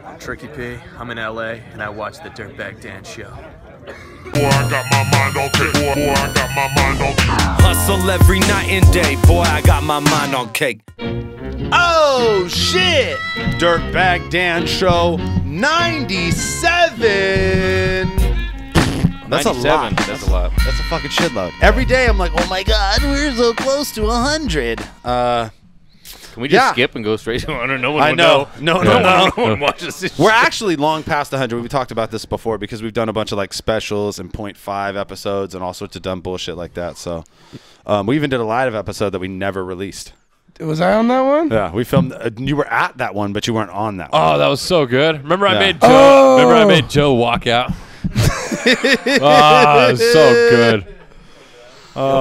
I'm Tricky P. I'm in LA, and I watch the Dirtbag Dan show. Boy, I got my mind on cake. Boy, I got my mind on cake. Hustle every night and day. Boy, I got my mind on cake. Oh, shit! Dirtbag Dan show 97. That's a lot. That's a lot. That's a fucking shitload. Every day I'm like, oh my god, we're so close to 100. Can we just skip and go straight to 100? No one I would know. know. No one watches this. We're actually long past 100. We talked about this before because we've done a bunch of like specials and 0.5 episodes and all sorts of dumb bullshit like that. So we even did a live episode that we never released. Was I on that one? Yeah, we filmed. You were at that one, but you weren't on that one. Oh, that was so good. Remember I made Joe. Remember I made Joe walk out. Oh, it was so good.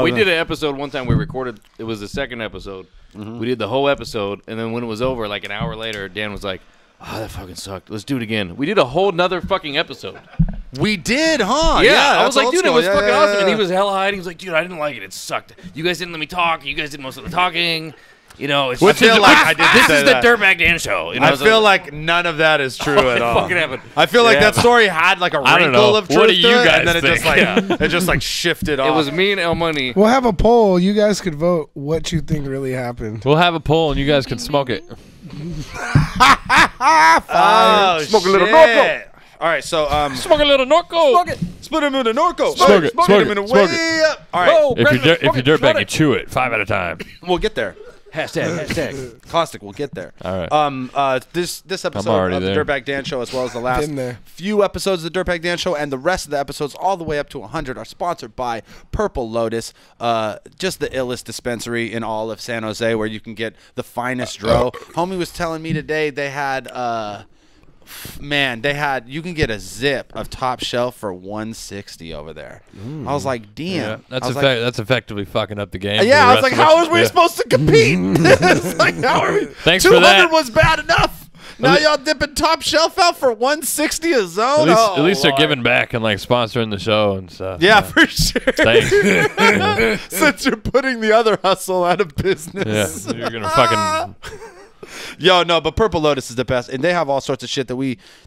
We did an episode one time. We recorded. It was the second episode. We did the whole episode, and then when it was over, like an hour later, Dan was like, "Oh, that fucking sucked. Let's do it again." We did a whole nother fucking episode. We did, huh? Yeah, I was like, dude, it was fucking awesome. And he was. was hella high. And he was like, dude, I didn't like it. It sucked. You guys didn't let me talk. You guys did most of the talking. You know, it's Which is like this is the Dirtbag Dan show. You know, I feel like none of that is true at all. Fucking happened. I feel like that story had like a wrinkle of truth What do you to it, guys and then think? it just like shifted off. It was me and El Money. We'll have a poll. You guys could vote what you think really happened. We'll have a poll and you guys can smoke it. Oh, Smoke a little shit. Norco. All right, so Smoke a little Norco. Smoke it. split him into Norco. Smoke it, smoke him it, into smoke way up. All right, Whoa, If President, you're smoke it, dirtbag, shut you it. chew it 5 at a time. we'll get there. Hashtag. Caustic, we'll get there. All right. This episode already of the there. Dirtbag Dan Show, as well as the last Been there. few episodes of the Dirtbag Dan Show, and the rest of the episodes, all the way up to 100, are sponsored by Purple Lotus, just the illest dispensary in all of San Jose, where you can get the finest dro. Homie was telling me today they had. You can get a zip of top shelf for $160 over there. I was like, damn. Yeah, that's effectively fucking up the game. Yeah, I was like, how are we supposed to compete? It's like, how are we? Thanks for 200 that. was bad enough. Now y'all dipping top shelf out for $160 a zone. At least they're giving back and like sponsoring the show and stuff. Yeah, for sure. Thanks. Yeah. Since you're putting the other hustle out of business. Yeah, you're gonna fucking. Yo, no, but Purple Lotus is the best, and they have all sorts of shit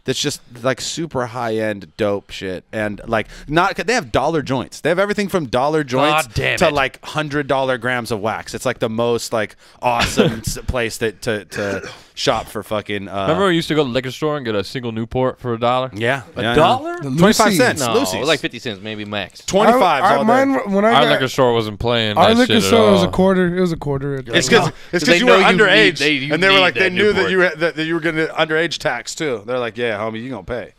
that's just like super high end dope shit, and like they have dollar joints. They have everything from dollar joints to like $100 grams of wax. It's like the most like awesome place to shop for fucking. Remember we used to go to the liquor store and get a single Newport for $1? Yeah, $1? 25 cents. No, Lucy's. like 50 cents, maybe max. 25 all day. Mine, when I Our got, liquor store wasn't playing our that liquor shit store at was all. a quarter. It was a quarter. It's because they you know were you underage, you and they were need like they that knew that Newport. you were gonna underage tax too. They're like, yeah, homie, you gonna pay.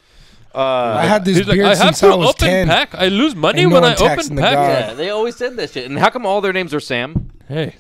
I had this He's like, beard I have since to I was open 10. pack. I lose money Ain't when no I one open taxing the pack. dog. Yeah, they always said that shit. And how come all their names are Sam? Hey,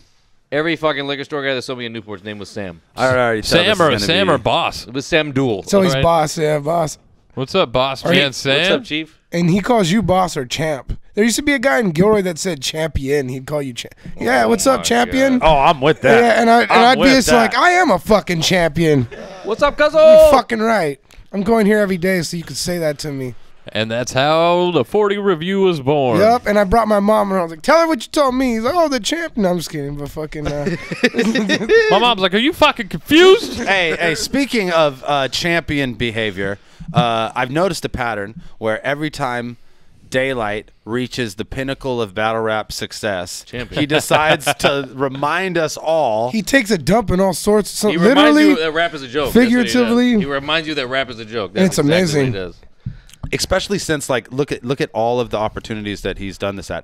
Every fucking liquor store guy that sold me a Newport's name was Sam. I already Sam or Boss? It was Sam Duel. So he's Alright. boss, yeah, boss. What's up, Boss? Alright. Man, Sam. What's up, Chief? And he calls you boss or champ. There used to be a guy in Gilroy that said champion. He'd call you champ. Yeah, what's up, my champion? Oh, I'm with that. Yeah, and I'd be just like, I am a fucking champion. What's up, cuzzo? You're fucking right. I'm going here every day so you could say that to me. And that's how the 40 review was born. Yep, and I brought my mom and I was like, tell her what you told me. He's like, oh, the champ. No, I'm just kidding, but fucking. My mom's like, are you fucking confused? Hey, speaking of champion behavior, I've noticed a pattern where every time Daylyt reaches the pinnacle of battle rap success, he decides to remind us all. He takes a dump in all sorts. So He reminds literally, you that rap is a joke. That's what he does. figuratively. He reminds you that rap is a joke. That's It's exactly amazing. What he does. Especially since, like, look at all of the opportunities that he's done this at.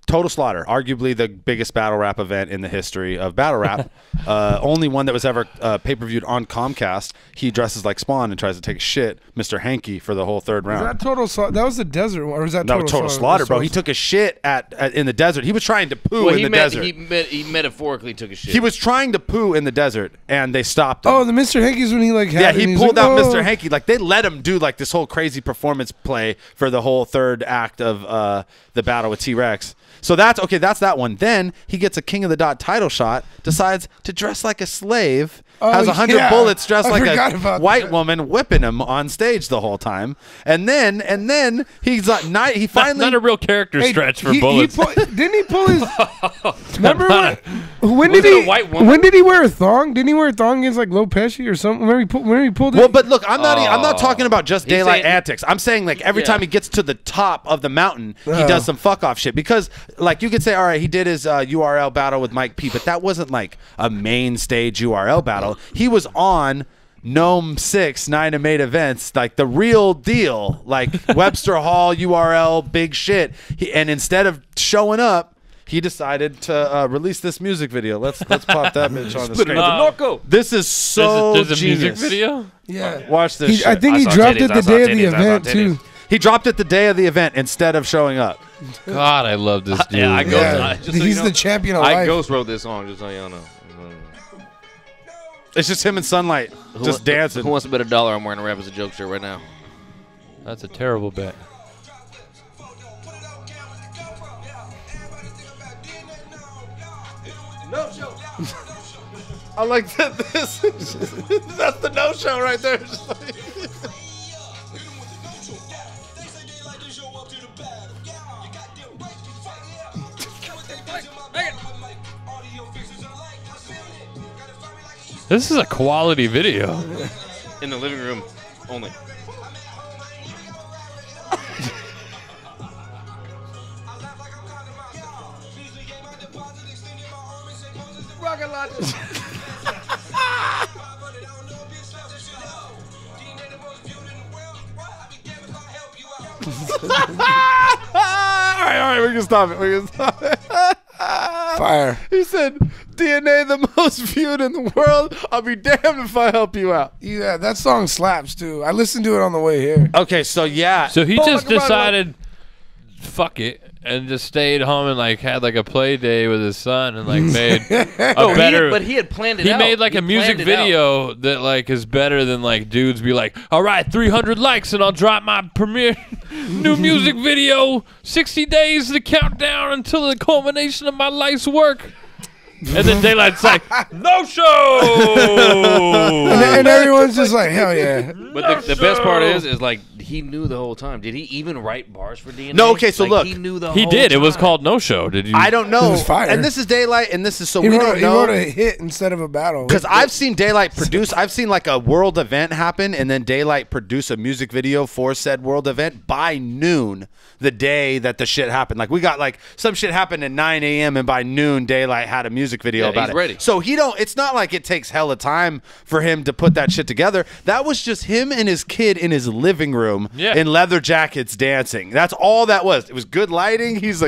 Total Slaughter, arguably the biggest battle rap event in the history of battle rap. Only one that was ever pay-per-viewed on Comcast. He dresses like Spawn and tries to take a shit, Mr. Hanky, for the whole third round. Was that Total Slaughter? That was the desert one, or was that No, Total Total Slaughter, bro. He took a shit in the desert. He was trying to poo in the desert. He metaphorically took a shit. He was trying to poo in the desert, and they stopped him. Oh, the Mr. Hanky's when he like had Yeah, it and he he's pulled like, out "Oh." Mr. Hanky. Like, they let him do like this whole crazy performance play for the whole third act of the battle with T-Rex. So that's that one. Then he gets a King of the Dot title shot, decides to dress like a slave, has 100 yeah. bullets, dressed I like forgot a about white that. woman, whipping him on stage the whole time. And then he's like, he finally Not a real character stretch for he bullets. didn't he pull his? Remember when? When Was did it he? a white woman? When did he wear a thong? Didn't he wear a thong against like Lil Pesci or something? When he pulled it. Well, but look, I'm not talking about just He's Daylyt saying- antics. I'm saying like every time he gets to the top of the mountain, he does some fuck off shit. Because like you could say, all right, he did his URL battle with Mike P, but that wasn't like a main stage URL battle. He was on Gnome 6 9 and 8 events, like the real deal, like Webster Hall URL big shit. And instead of showing up, he decided to release this music video. Let's pop that bitch on the screen. This is so There's a genius. music video? Yeah. Watch this shit. I think he dropped it the day of the event too. He dropped it the day of the event instead of showing up. God, I love this dude. Yeah, I go. Yeah. Just so you He's know, the champion of I life. ghost wrote this song, just so y'all know. It's just him in sunlight, just dancing. Who wants to bet $1 I'm wearing a Rap As a Joke shirt right now? That's a terrible bet. I like that. That's the no show right there. This is a quality video. In the living room only. Rocket launcher. All right, we can stop it. Fire. He said, DNA the most viewed in the world. I'll be damned if I help you out. Yeah, that song slaps too. I listened to it on the way here. Okay, so yeah. So he Oh, just like a decided, fuck it, and just stayed home and like had like a play day with his son and like made a better. But he had planned it He out. made like He a music planned it out. video that like is better than like dudes be like, all right, 300 likes and I'll drop my premiere new music video. 60 days the countdown until the culmination of my life's work. And then Daylight's like, no show. And everyone's just like, hell yeah. But the best part is like he knew the whole time. Did he even write bars for DNA? No, okay, so look. He knew the He whole did. time. It was called No Show. Did you? I don't know. It was fire. And this is Daylyt, and this is so He we wrote, don't he know. wrote a hit instead of a battle. Because I've seen Daylyt produce, I've seen like a world event happen, and then Daylyt produce a music video for said world event by noon the day that the shit happened. Like we got like some shit happened at 9 a.m. and by noon Daylyt had a music video about he's it. ready. So he don't. It's not like it takes hella time for him to put that shit together. That was just him and his kid in his living room in leather jackets dancing. That's all that was. It was good lighting. He's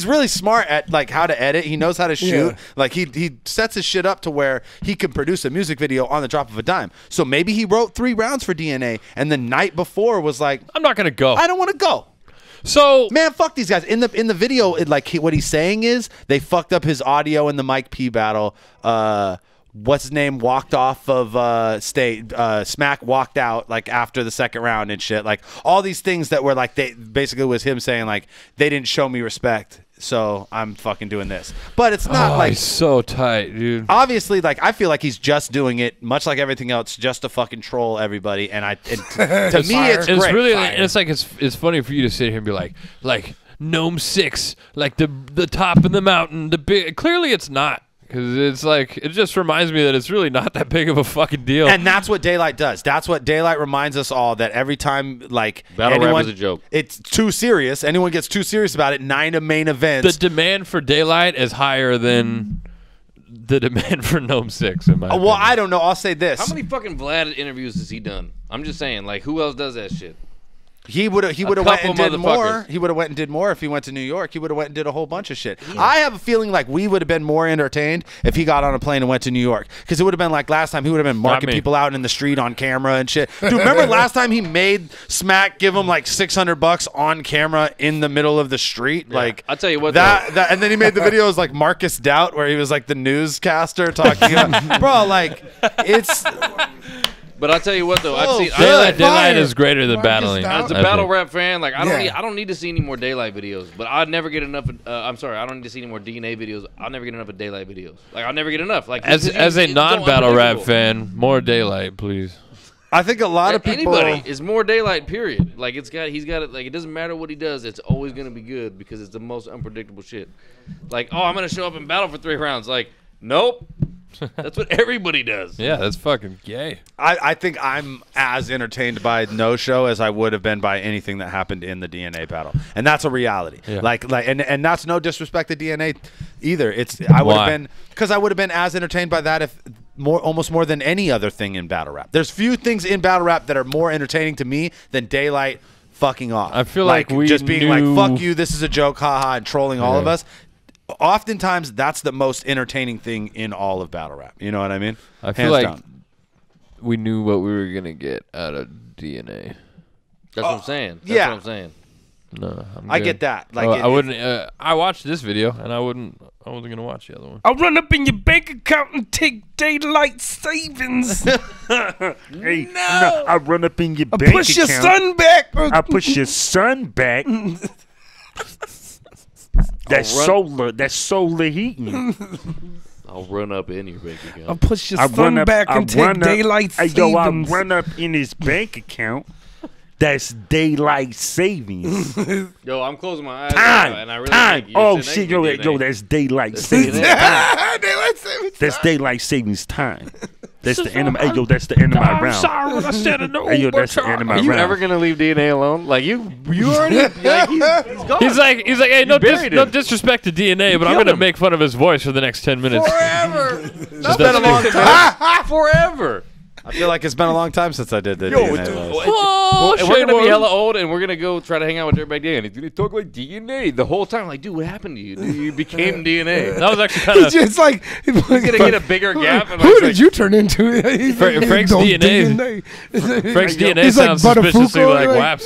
really smart at like how to edit. He knows how to shoot. Yeah. Like he sets his shit up to where he can produce a music video on the drop of a dime. So maybe he wrote 3 rounds for DNA, and the night before was like, I'm not gonna go. I don't want to go. So Man, fuck these guys. In the video, what he's saying is they fucked up his audio in the Mike P battle. What's his name walked off of stage. Smack walked out like after the second round and shit. Like all these things that were like they basically was him saying like they didn't show me respect, so I'm fucking doing this. But it's not like he's so tight, dude. obviously like I feel like he's just doing it much like everything else just to fucking troll everybody. And to me it's And great. it's really, and it's like it's funny for you to sit here and be like Gnome 6, like the top of the mountain, the big. Clearly, it's not. Because it's like, it just reminds me that it's really not that big of a fucking deal. And that's what Daylyt does. That's what Daylyt reminds us all, that every time, like, Battle rap is a joke. It's too serious. Anyone gets too serious about it, 9 main events. The demand for Daylyt is higher than the demand for Gnome 6, in my well, opinion. I don't know. I'll say this. How many fucking Vlad interviews has he done? I'm just saying, like, who else does that shit? He would have went couple and did more. motherfuckers. He would have went and did more if he went to New York. He would have went and did a whole bunch of shit. I have a feeling like we would have been more entertained if he got on a plane and went to New York, because it would have been like last time. He would have been marking me. people out in the street on camera and shit. Dude, remember last time he made Smack give him like $600 on camera in the middle of the street? Like I'll tell you what, that, and then he made the videos like Marcus Doubt, where he was like the newscaster talking about, bro, like it's. But I'll tell you what, though. Oh, I've seen. good. Daylyt is greater than Marcus battling. Stout. As a I battle think. rap fan, like I Yeah. don't need to see any more Daylyt videos. But I'd never get enough. I'm sorry, I don't need to see any more DNA videos. I'll never get enough of Daylyt videos. Like I'll never get enough. Like As it's a so non-battle rap unpredictable. fan, more Daylyt, please. I think a lot of people. Anybody is more Daylyt. Period. Like he's got it. Like it doesn't matter what he does. It's always gonna be good because it's the most unpredictable shit. Like I'm gonna show up and battle for 3 rounds. Like Nope. That's what everybody does. Yeah, that's fucking gay. I think I'm as entertained by No Show as I would have been by anything that happened in the DNA battle, and that's a reality. Yeah. And that's no disrespect to DNA either. I would have been, because I would have been as entertained by that if almost more than any other thing in battle rap. There's few things in battle rap that are more entertaining to me than Daylyt fucking off. I feel like we just being knew... like, fuck you, this is a joke, haha, and trolling all of us. Oftentimes, that's the most entertaining thing in all of battle rap. You know what I mean? I feel like we knew what we were gonna get out of DNA. That's what I'm saying. That's yeah. what I'm saying. No, I get that. Like, I wouldn't. I watched this video, and I wasn't gonna watch the other one. I'll run up in your bank account and take Daylyt savings. Hey, no, I run up in your I'll bank push your account. son back. I push your son back. That's solar heating. I'll run up in your bank account. I'll push your son back and take Daylyt savings. Yo, I run up in his bank account. That's Daylyt savings. Yo, I'm closing my eyes Time, right now, and I really time. think you Oh should shit, exit yo, DNA. that's Daylyt That's savings. DNA. Daylyt savings. That's Daylyt savings time. That's the end of my. Hey, yo, that's the end of my round. sorry when I said it. Hey, yo, that's the end of my Are you round. ever gonna leave DNA alone? Like you already. Like he's gone. He's like, hey, no buried him. disrespect to DNA, but I'm killed gonna him. make fun of his voice for the next 10 minutes. Forever. It's been a long time. Forever. I feel like it's been a long time since I did the DNA list. Oh, And we're gonna be shit, hella old, and we're gonna go try to hang out with Dirtbag Dan. He's gonna talk like DNA the whole time. Like, dude, what happened to you? Dude, you became DNA. That was actually kind of It's like He's gonna get a bigger gap. And who like, did you turn into? Frank's Don't DNA. Frank's DNA It's like sounds suspiciously Buttafuoco, like Waps.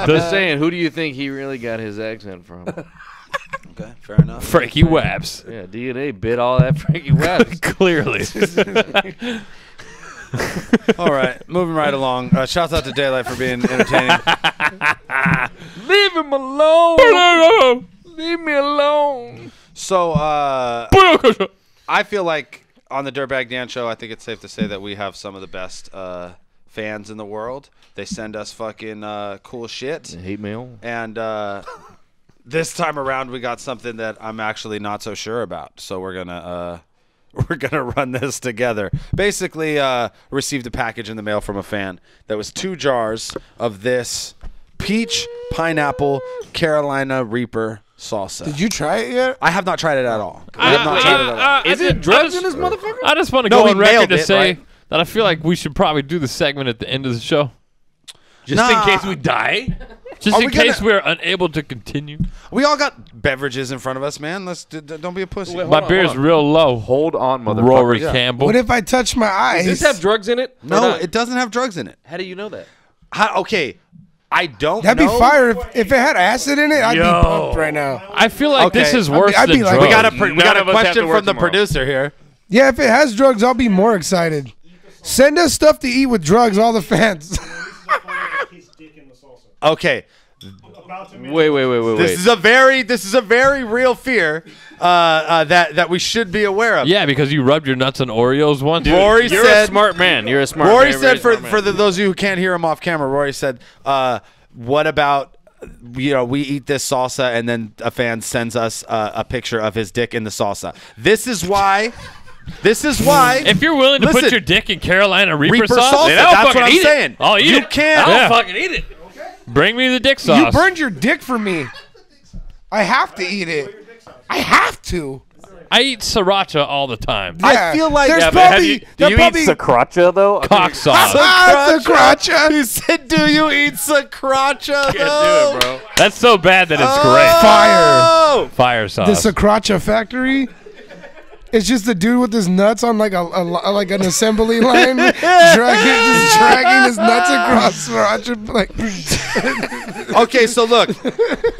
Just saying, who do you think he really got his accent from? Okay, fair enough. Frankie Waps. Yeah, DNA bit all that Frankie West. Clearly. All right, moving right along. Shouts out to Daylyt for being entertaining. Leave him alone. Leave me alone. So, I feel like on the Dirtbag Dan show, I think it's safe to say that we have some of the best fans in the world. They send us fucking cool shit. Hate mail. And this time around, we got something that I'm actually not so sure about. So we're gonna run this together. Basically, received a package in the mail from a fan that was 2 jars of this peach pineapple Carolina Reaper salsa. Did you try it yet? I have not tried it at all. I have not tried it at all. Is it drugs in this motherfucker? I just want to No, go we on record nailed to it, say right? that I feel like we should probably do the segment at the end of the show. Just in case we die? Just Are in we gonna- case we're unable to continue. We all got beverages in front of us, man. Don't be a pussy. Wait, My beer's real low. Hold on, motherfucker. Rory Yeah. Campbell. What if I touch my eyes? Does this have drugs in it? Or No, not? it doesn't have drugs in it. How do you know that? Okay, I don't That'd know. be fire. If it had acid in it, I'd be pumped right now. I feel like this Okay. is worse I'd be than like- drugs. We got a None of us have question to work from the tomorrow. producer here. Yeah, if it has drugs, I'll be more excited. Send us stuff to eat with drugs, all the fans. Okay, Wait. this is a very real fear that we should be aware of. Yeah, because you rubbed your nuts on Oreos once. Rory You're said. a smart man. You're a smart Rory man. said Very smart for man. those of you who can't hear him off camera. Rory said, "What about?" we eat this salsa and then a fan sends us a picture of his dick in the salsa. This is why. If you're willing to put Listen, your dick in Carolina Reaper, Reaper sauce, salsa, then I'll that's fucking what I'm eat saying. It. I'll eat You it. can't- I'll I'll fucking eat it. Bring me the dick sauce. You burned your dick for me. I have to eat it. I have to. I eat sriracha all the time. Yeah. I feel like there's Yeah, but probably do you eat sriracha though? Cock sauce. sriracha. He said, "Do you eat sriracha?" Can't do it, bro. That's so bad that it's great. Fire. Fire The sauce. sriracha factory. It's just the dude with his nuts on like like an assembly line, dragging his nuts across sriracha. Like, Okay, so look,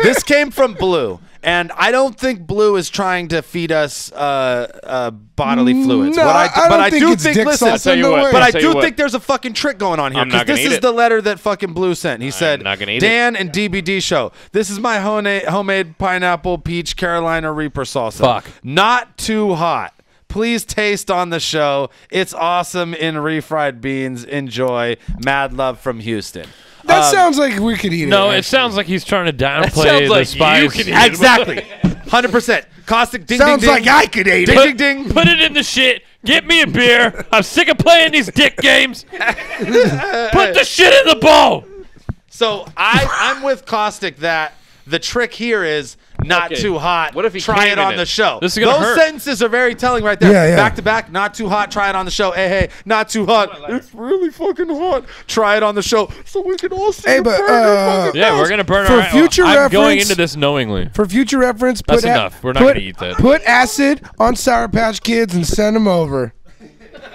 this came from Blue, and I don't think Blue is trying to feed us bodily fluids. No, I don't think it's dick listen, salsa, no way. but I Tell you do what. think there's a fucking trick going on here I'm not because gonna this eat is it. the letter that fucking Blue sent. He said, not gonna eat "Dan and DBD show. This is my homemade pineapple peach Carolina Reaper salsa. Fuck. Not too hot. Please taste on the show. It's awesome in refried beans. Enjoy. Mad love from Houston." that sounds like we could eat it. no, it actually. sounds like he's trying to sounds downplay the like you spice. can eat it. Exactly. 100%. Caustic, ding, Sounds ding, ding. like I could eat Ding, it. ding, ding. Put it in the shit. Get me a beer. I'm sick of playing these dick games. Put the shit in the bowl. So I'm with Caustic that the trick here is not Okay. too hot. What if he try came it in on it? the show? This is gonna Those hurt. sentences are very telling right there. Yeah, yeah. Back to back, not too hot. Try it on the show. Hey, not too hot. It's really fucking hot. Try it on the show so we can all see. Hey, the but, burning fucking Yeah, house. we're gonna burn For our. future I'm going reference- into this knowingly. For future reference, That's put enough. We're not gonna eat that. Put acid on Sour Patch Kids and send them over.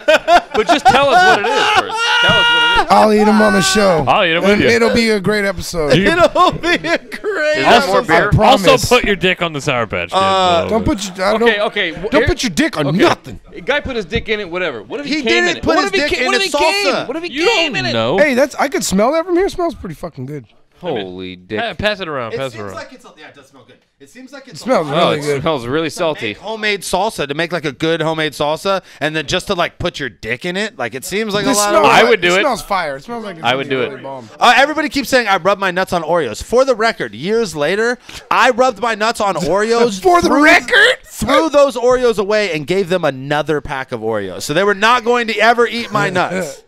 But just tell us what it is first. Tell us what it is. I'll eat them on the show. I'll eat 'em with And you. It'll be a great episode. It'll be a great. Is there more beer? I promise. Also, put your dick on the Sour Patch Kid. Don't put your Okay. Don't put your dick on nothing. A guy put his dick in it. Whatever. What if he, He came in didn't it? put What his if he dick ca- in what if the he came? salsa. What if he You came don't in it? know. Hey, I could smell that from here. It smells pretty fucking good. Holy dick! Pass it around. It Pass it seems around. like it's. Yeah, it does smell good. It seems like it smells Oh, really it good. smells really salty. Make homemade salsa to make like a good homemade salsa, and then just to like put your dick in it. Like it seems like This a lot smells of. I would do it. it. Smells fire. It smells like it's I would do really it. bomb. Everybody keeps saying I rub my nuts on Oreos. For the record, years later, I rubbed my nuts on Oreos. For the record? threw those Oreos away and gave them another pack of Oreos. So they were not going to ever eat my nuts.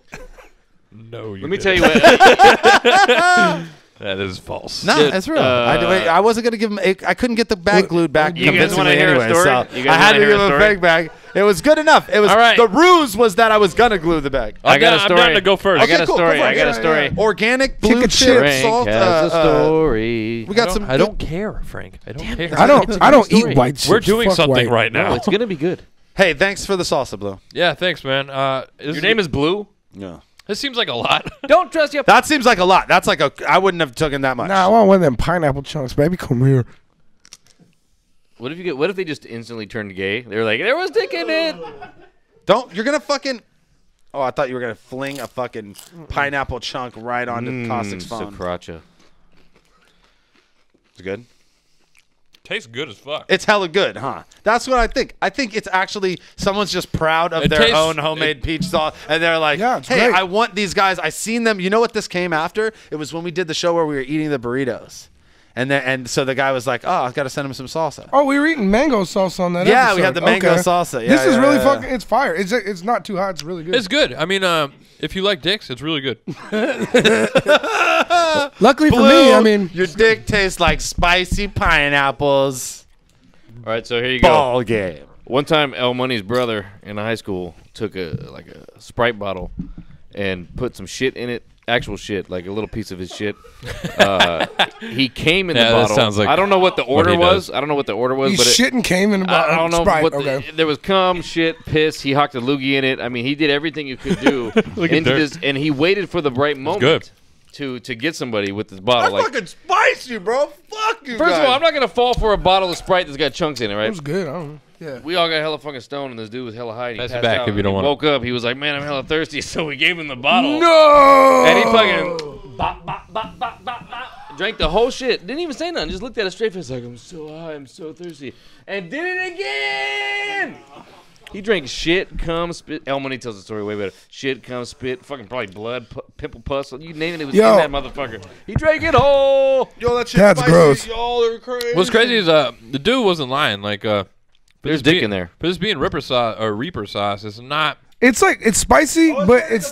No, you Let me didn't. tell you what. That is false. No, Dude, that's real. I wasn't gonna give him. I couldn't get the bag glued back. You guys convincingly wanna hear a anyway, story? so You guys I had wanna to hear give a him a story? fake bag. It was good enough. It was All right. the ruse was that I was gonna glue the bag. I got a I'm story. down to go first. I got Okay, a cool, story. go for I it. got a Yeah, story. yeah. Organic Kick blue a chip chip. Frank salt. has a story. We got some. I don't care, Frank. I don't care. I don't story. eat white chips. We're doing Fuck something white. right now. No, it's gonna be good. Hey, thanks for the salsa, Blue. Yeah, thanks, man. Your name is Blue. Yeah. This seems like a lot. Don't trust you. That seems like a lot. That's like a. I wouldn't have taken that much. Nah, I want one of them pineapple chunks, baby. Come here. What if you get? What if they just instantly turned gay? They're like, there was dick in it. Don't. You're gonna fucking. Oh, I thought you were gonna fling a fucking pineapple chunk right onto Caustic's phone. Sriracha. It's good. Tastes good as fuck. It's hella good, huh? That's what I think. I think it's actually someone's just proud of It their tastes- own homemade peach sauce, and they're like, Yeah, it's "Hey, great. I want these guys. I seen them. You know what this came after? It was when we did the show where we were eating the burritos, and so the guy was like, "Oh, I got to send him some salsa." Oh, we were eating mango salsa on that Yeah, episode. we had the mango Okay. salsa. Yeah, This is yeah, really yeah. fucking. It's fire. It's not too hot. It's really good. It's good. I mean, if you like dicks, it's really good. Luckily for Blue, me, I mean, your dick tastes like spicy pineapples. All right, so here you go. Ball game. One time, El Money's brother in high school took a Sprite bottle and put some shit in it. Actual shit, like a little piece of his shit. He came in Yeah, the that bottle. sounds like I don't know what the order he was. does. I don't know what the order was, he but shit and came in about I don't know Sprite. what Okay. there was cum, shit, piss. He hocked a loogie in it. I mean, he did everything you could do Look at dirt. and he waited for the right moment good. to get somebody with this bottle. That's Like, fucking spicy, bro. Fuck you. first guys. of all, I'm not gonna fall for a bottle of Sprite that's got chunks in it, It right? was good. I don't know. Yeah. We all got hella fucking stoned, and this dude was hella high. And he Pass it passed back out, if you and don't he want it. woke up. He was like, "Man, I'm hella thirsty." So we gave him the bottle. No. And he fucking bop, bop, bop, bop, bop, bop, drank the whole shit. Didn't even say nothing. Just looked at us straight face like, "I'm so high. I'm so thirsty." And did it again. He drank shit, cum, spit. El Money tells the story way better. Shit, cum, spit, fucking probably blood, pimple pus. You name it, it was Yo. in that motherfucker. He drank it whole. Yo, that shit That's spicy. gross. Y'all are crazy. What's crazy is the dude wasn't lying. Like, There's dick in there. For this being Ripper sauce or Reaper sauce, it's not. It's like it's spicy, but it's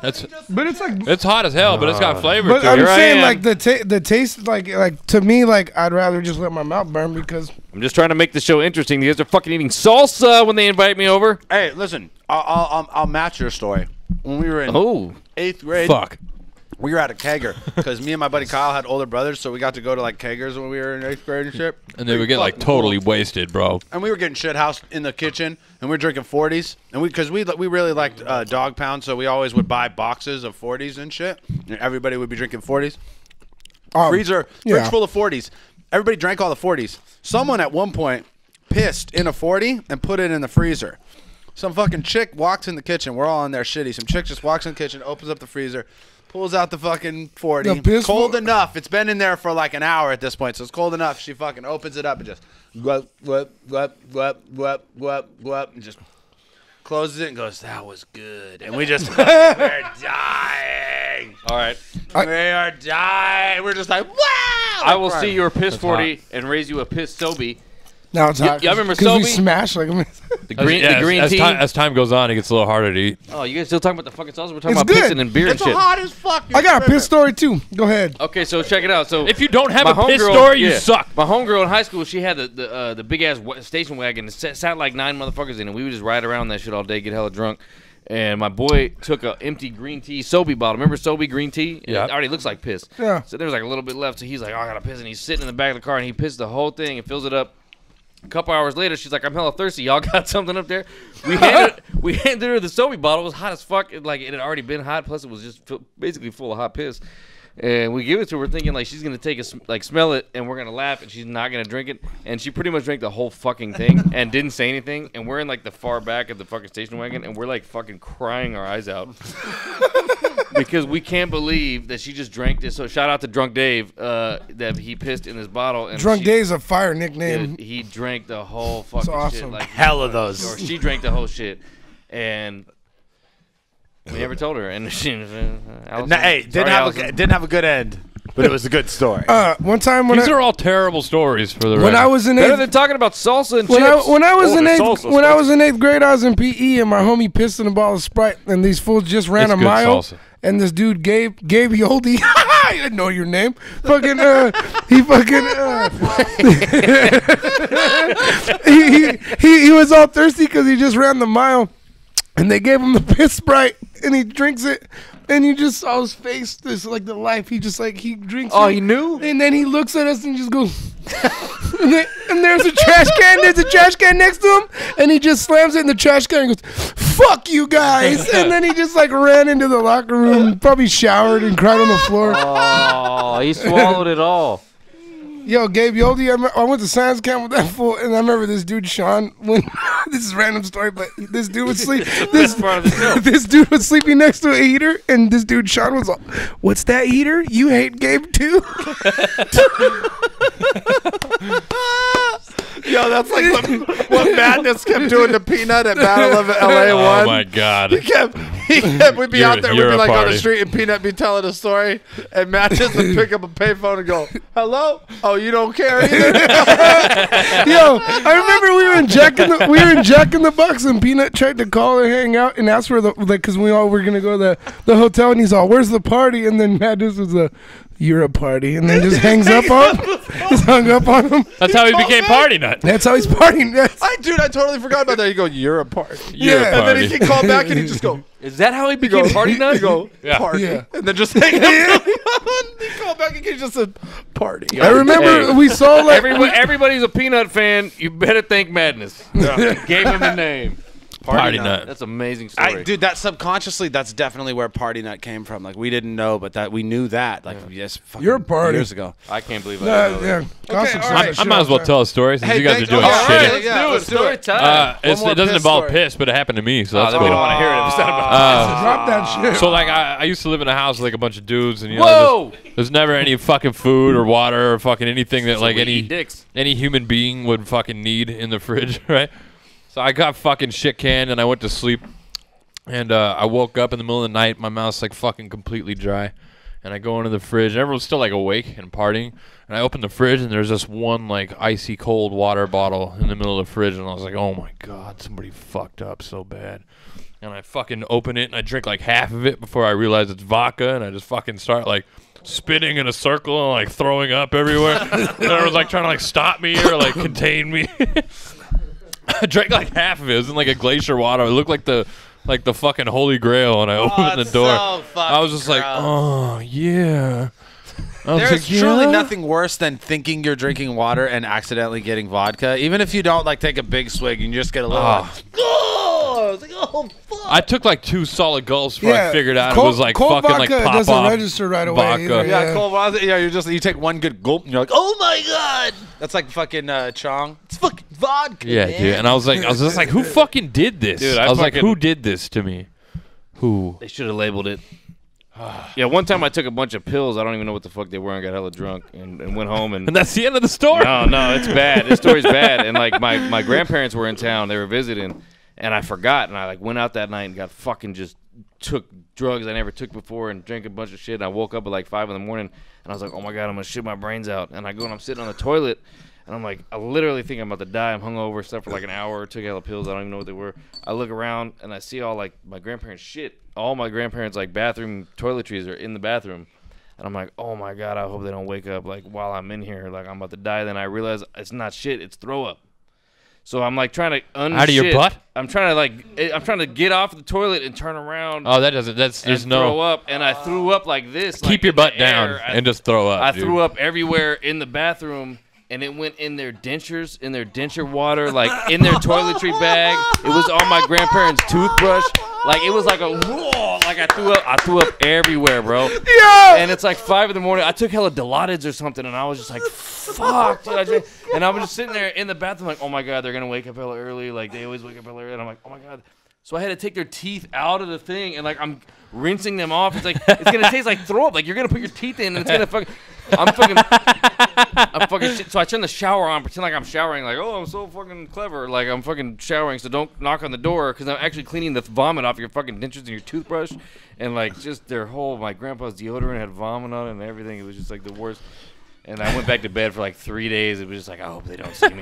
That's but it's like. it's hot as hell, but it's got flavor But to I'm it. I saying am. like the taste like to me like I'd rather just let my mouth burn because I'm just trying to make the show interesting. You guys are fucking eating salsa when they invite me over. Hey, listen. I'll match your story. When we were in Oh, 8th grade, Fuck. we were at a kegger because me and my buddy Kyle had older brothers, so we got to go to like keggers when we were in 8th grade and shit. And they would get like totally wasted, bro. And we were getting shit housed in the kitchen, and we were drinking 40s, and because we really liked dog pound, so we always would buy boxes of 40s and shit. And everybody would be drinking 40s. Fridge yeah. full of 40s. Everybody drank all the 40s. Someone at one point pissed in a 40 and put it in the freezer. Some fucking chick walks in the kitchen. We're all in there shitty. Some chick just walks in the kitchen, opens up the freezer, pulls out the fucking 40. The piss Cold fu- enough. It's been in there for like an hour at this point, so it's cold enough. She fucking opens it up and just glup, glup, glop, glop, glop, glop, glop, and just closes it and goes, "That was good." And we just, we're dying. all right. We are dying. We're just like, wow. I will see your piss 40 and raise you a piss Sobe. Now it's hot. Yeah, I remember because we Sobe? smash like The green tea. As time goes on, it gets a little harder to eat. Oh, you guys still talking about the fucking sauce? We're talking It's about good. pissing and beer and shit. hot as fuck. I got a piss story too. Go ahead. Okay, so check it out. So If you don't have my a piss homegirl- story, you yeah. suck. My homegirl in high school, she had the big ass station wagon that sat like 9 motherfuckers in it. We would just ride around that shit all day, get hella drunk. And my boy took an empty green tea Sobe bottle. Remember Sobe green tea? Yeah. It already looks like piss. Yeah. So there was like a little bit left. So he's like, oh, I gotta piss. And he's sitting in the back of the car and he pissed the whole thing and fills it up. A couple hours later, she's like, I'm hella thirsty. Y'all got something up there? We handed her the Sobe bottle. It was hot as fuck. It had already been hot. Plus, it was just basically full of hot piss. And we give it to her thinking like she's going to take a smell it and we're going to laugh and she's not going to drink it. And she pretty much drank the whole fucking thing and didn't say anything. And we're in like the far back of the fucking station wagon and we're like fucking crying our eyes out. Because we can't believe that she just drank this. So shout out to Drunk Dave that he pissed in this bottle. And Drunk Dave's a fire nickname. he drank the whole fucking shit. awesome. Like Hell of those. Or she drank the whole shit. And we never told her. And she, Allison, Hey, sorry, Allison. didn't have a good end, but it was a good story. One time when These are all terrible stories for the when record. I was in Better eighth, than talking about salsa and when chips. I was in the eighth salsa's when I was in 8th grade, I was in PE and my homie pissed in a bottle of Sprite and these fools just ran It's a good mile. salsa. And this dude Gabe Yoldi, I didn't know your name. Fucking he fucking he was all thirsty because he just ran the mile, and they gave him the piss Sprite, and he drinks it, and you just saw his face, this like the life. He just like he drinks. Oh, it, he knew? and then he looks at us and just goes. And there's a trash can. There's a trash can next to him, and he just slams it in the trash can and goes, "Fuck you guys!" And then he just like ran into the locker room, probably showered and cried on the floor. Oh, he swallowed it all. Yo, Gabe Yoldi, I went to science camp with that fool, and I remember this dude Sean. When this is a random story, but this dude would sleep. This part of the show. This dude was sleeping next to a heater, and this dude Sean was like, "What's that heater? You hate Gabe too?" Yo, that's like what Madness kept doing to Peanut at Battle of LA 1. Oh my god. We'd be You're- out there, we'd you're be a like on party. the street, and Peanut be telling a story, and Madness would pick up a payphone and go, "Hello? Oh, you don't care either?" Yo, I remember we were in Jack in the Box, and Peanut tried to call and hang out and ask for because we all were gonna go to the hotel, and he's all, "Where's the party?" And then Madness was "You're a party," and then just hangs up on him. Just hung up on him. That's how he became party nut. That's how he's partying. Dude, I totally forgot about that. You go, "You're a party." You're a And then party. he'd call back and he'd just go, Is that how he became party nut? You go, Yeah. "Party." Yeah. And then just hang up. He'd call back and he just said, "Party." I remember Hey. we saw like Everybody's a Peanut fan. You better thank Madness. Gave him a name. Party nut. That's an amazing story. Dude, that subconsciously, that's definitely where Party Nut came from. Like, we didn't know, but that we knew that. Like, yes, fucking You're a party. years ago. I can't believe I didn't know yeah. that. Gossip's all not right. the I shit might as well all tell a story since you guys are doing all shitty. right, yeah, let's do Story it. time. It more doesn't piss involve story. piss, but it happened to me, so that's then we cool. don't want to hear it. If it's not about time. Drop that shit. So like I used to live in a house with like a bunch of dudes, and you Whoa! know, there's never any fucking food or water or fucking anything that like we eat dicks. any human being would fucking need in the fridge, right? So I got fucking shit canned and I went to sleep, and I woke up in the middle of the night, my mouth's like fucking completely dry, and I go into the fridge, and everyone's still like awake and partying, and I open the fridge and there's this one like icy cold water bottle in the middle of the fridge, and I was like, oh my god, somebody fucked up so bad. And I fucking open it and I drink like half of it before I realize it's vodka, and I just fucking start like spinning in a circle and like throwing up everywhere. And everyone's like trying to like stop me or like contain me. I drank like half of it. It was in like a glacier water. It looked like the fucking Holy Grail, and I opened the door. I was just like, oh yeah. I was There's like, truly yeah? nothing worse than thinking you're drinking water and accidentally getting vodka. Even if you don't like take a big swig, you just get a little. I took like 2 solid gulps before I figured out cold, it was like cold fucking vodka like pop doesn't off register right away. vodka. Either, Yeah, cold water. Yeah, you take one good gulp and you're like, oh my god, that's like fucking Chong. It's fucking vodka. Yeah, man. dude. And I was just like, who fucking did this? Dude, I was like, fucking- who did this to me? Who? They should have labeled it. Yeah, one time I took a bunch of pills. I don't even know what the fuck they were, and got hella drunk, and went home and. And that's the end of the story. No, it's bad. This story's bad. And like my grandparents were in town, they were visiting, and I forgot, and I like went out that night and got fucking just took drugs I never took before and drank a bunch of shit. And I woke up at like 5 in the morning, and I was like, oh, my God, I'm going to shit my brains out. And I go and I'm sitting on the toilet, and I'm like, I literally think I'm about to die. I'm hungover, slept for like an hour, took hella pills. I don't even know what they were. I look around, and I see all, like, my grandparents' shit. All my grandparents' like bathroom toiletries are in the bathroom. And I'm like, oh, my God, I hope they don't wake up like while I'm in here. Like, I'm about to die. Then I realize it's not shit. It's throw up. So I'm like trying to unshit. Out of your butt? I'm trying to get off the toilet and turn around. Oh, that doesn't. There's no. Throw up, and I threw up like this. Keep like your butt down and just throw up. I threw up everywhere in the bathroom, and it went in their dentures, in their denture water, like in their toiletry bag. It was on my grandparents' toothbrush. Like it was like a whoa, like I threw up everywhere, bro. Yeah. And it's like 5 in the morning. I took hella Daylyts or something, and I was just like, fuck, dude. And I was just sitting there in the bathroom like, oh my God, they're gonna wake up hella early. Like they always wake up hella early, and I'm like, oh my God. So I had to take their teeth out of the thing, and like I'm rinsing them off. It's like it's gonna taste like throw up. Like you're gonna put your teeth in, and it's gonna fucking. I'm fucking shit. So I turn the shower on, pretend like I'm showering, like, oh, I'm so fucking clever. Like, I'm fucking showering, so don't knock on the door, because I'm actually cleaning the vomit off your fucking dentures and your toothbrush. And, like, just their whole, my grandpa's deodorant had vomit on it and everything. It was just, like, the worst. And I went back to bed for, like, 3 days. It was just like, I hope they don't see me.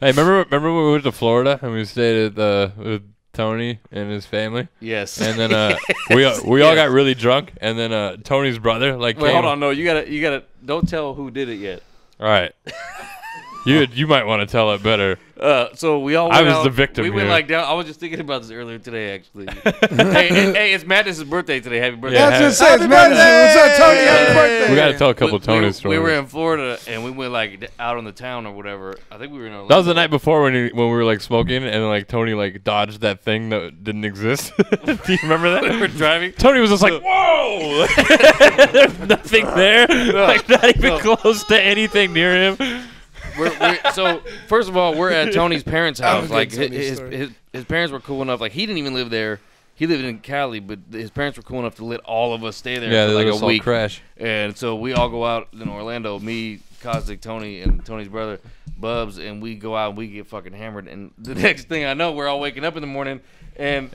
Hey, remember when we went to Florida and we stayed at with Tony and his family? Yes. And then we all got really drunk, and then Tony's brother Wait, came. hold on, no, you gotta don't tell who did it yet. All right. You might want to tell it better. So we all. I was out, the victim. We went here. like down. I was just thinking about this earlier today, actually. hey, it's Madness's birthday today. Happy birthday! Yeah, I was just saying, it's Madison. What's up, Tony? Happy birthday. We got to tell a couple Tony stories. We were in Florida and we went like out on the town or whatever. I think we were in Orlando. That was the night before when we were like smoking and like Tony like dodged that thing that didn't exist. Do you remember that? We were driving. Tony was just like, "Whoa!" There's nothing there. Like not even close to anything near him. So first of all, we're at Tony's parents' house. Like his parents were cool enough. Like he didn't even live there. He lived in Cali, but his parents were cool enough to let all of us stay there for like a week. Crash. And so we all go out in Orlando. Me, Caustic, Tony, and Tony's brother, Bubs, and we go out and we get fucking hammered. And the next thing I know, we're all waking up in the morning. And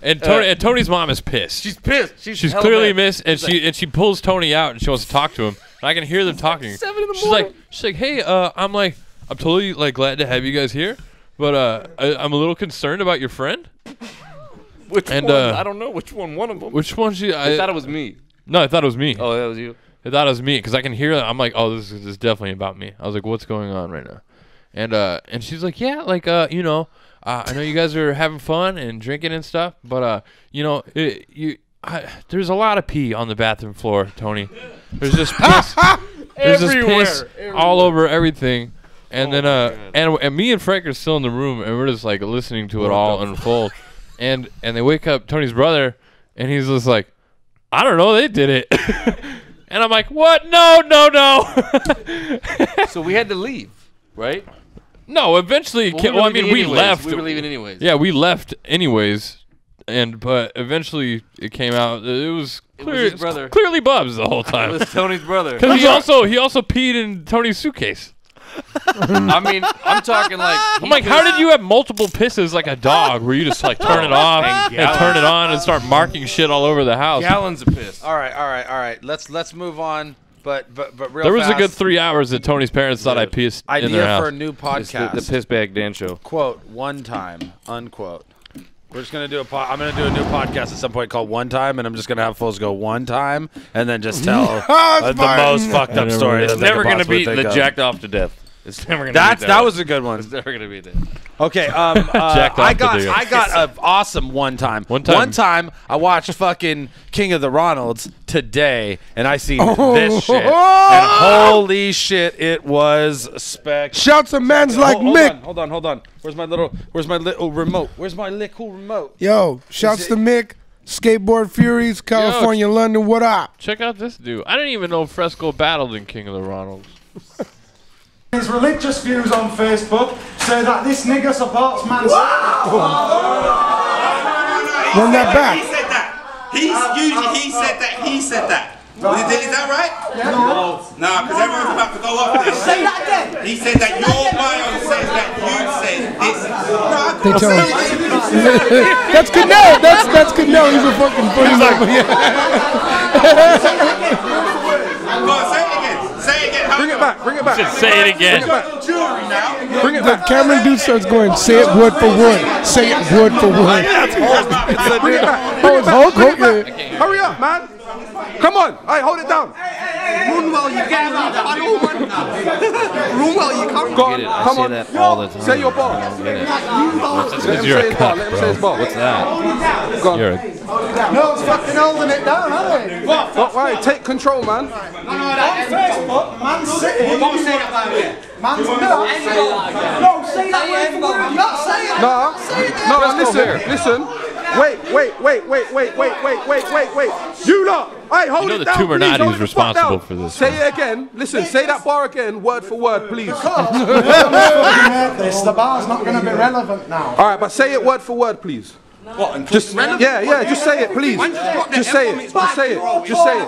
Tony's mom is pissed. She's pissed. She's clearly missed, and she pulls Tony out and she wants to talk to him. And I can hear them talking. 7 in the morning. She's like, hey, I'm totally like glad to have you guys here, but I'm a little concerned about your friend. Which one? I don't know which one. One of them. Which one? I thought it was me. No, I thought it was me. Oh, that was you. I thought it was me because I can hear that. I'm like, oh, this is definitely about me. I was like, what's going on right now? And she's like, yeah, like I know you guys are having fun and drinking and stuff, but there's a lot of pee on the bathroom floor, Tony. There's just piss. There's just piss all over everything. And then and me and Frank are still in the room, and we're just like listening to it all unfold. And they wake up Tony's brother, and he's just like, I don't know, they did it. And I'm like, what? No. So we had to leave, right? No, eventually. We left. We were leaving anyways. Yeah, we left anyways. But eventually it came out. It was his brother. Clearly Bubs the whole time. It was Tony's brother. Because he also peed in Tony's suitcase. I mean, I'm talking like. I'm like, how did you have multiple pisses like a dog, where you just like turn it off and turn it on and start marking shit all over the house? Gallons of piss. All right. Let's move on. But real there was fast, a good 3 hours that Tony's parents thought I pissed in their house. Idea for a new podcast. The Piss Bag Dan Show. Quote, one time, unquote. We're just going to do I'm going to do a new podcast at some point called One Time, and I'm just going to have fools go one time and then just tell the most fucked up story. It's never going to beat the jacked off to death. It's never going to beat that. That was a good one. It's never going to beat that. Okay, I got an awesome one time. One time I watched fucking King of the Ronalds today, and I seen this shit. And holy shit, it was spectacular. Shouts to men's like Mick. Hold on. Where's my little remote? Where's my little remote? Yo, shouts to Mick. Skateboard Furies, California, London, what up? Check out this dude. I didn't even know Fresco battled in King of the Ronalds. His religious views on Facebook say that this nigger supports Man City. Run that back. He said that. He said that. Is that right? Yeah. No, because everyone's about to go off this. Say that again. He said that your bio says that you said this. They tell him. That's Canal. That's Canal. He's a fucking funny Go on, say it again. Say it again. Bring it back. Bring it back. Just say it again. Bring it The back. Cameron dude starts going, say it word for word. Say it word for word. Bring it back. Oh, it's Hulk? Bring it back. Okay. Hurry up, man. Come on. Hey, hold it down. Run well, you can. Run well, you can. Go on. Come on. That all the time. Say your bar. That's Let because him you're say a his bar. cuck, Let him say bro. his bar. What's that? Go on. You're a No, it's fucking holding it down, are they? What? Right, take control, man. On Facebook, Man City. Don't say that about it. Man's no, say that word for word. Not say it. No, listen. Wait. You lot. Hey, hold You know it the down, tumor please. not Hold who's the fuck responsible down. for this. Say it again. Listen, say that bar again, word for word, please. The bar's not going to be relevant now. All right, but say it word for word, please. Just just say it, please. Just say it. Just say it. Just say it.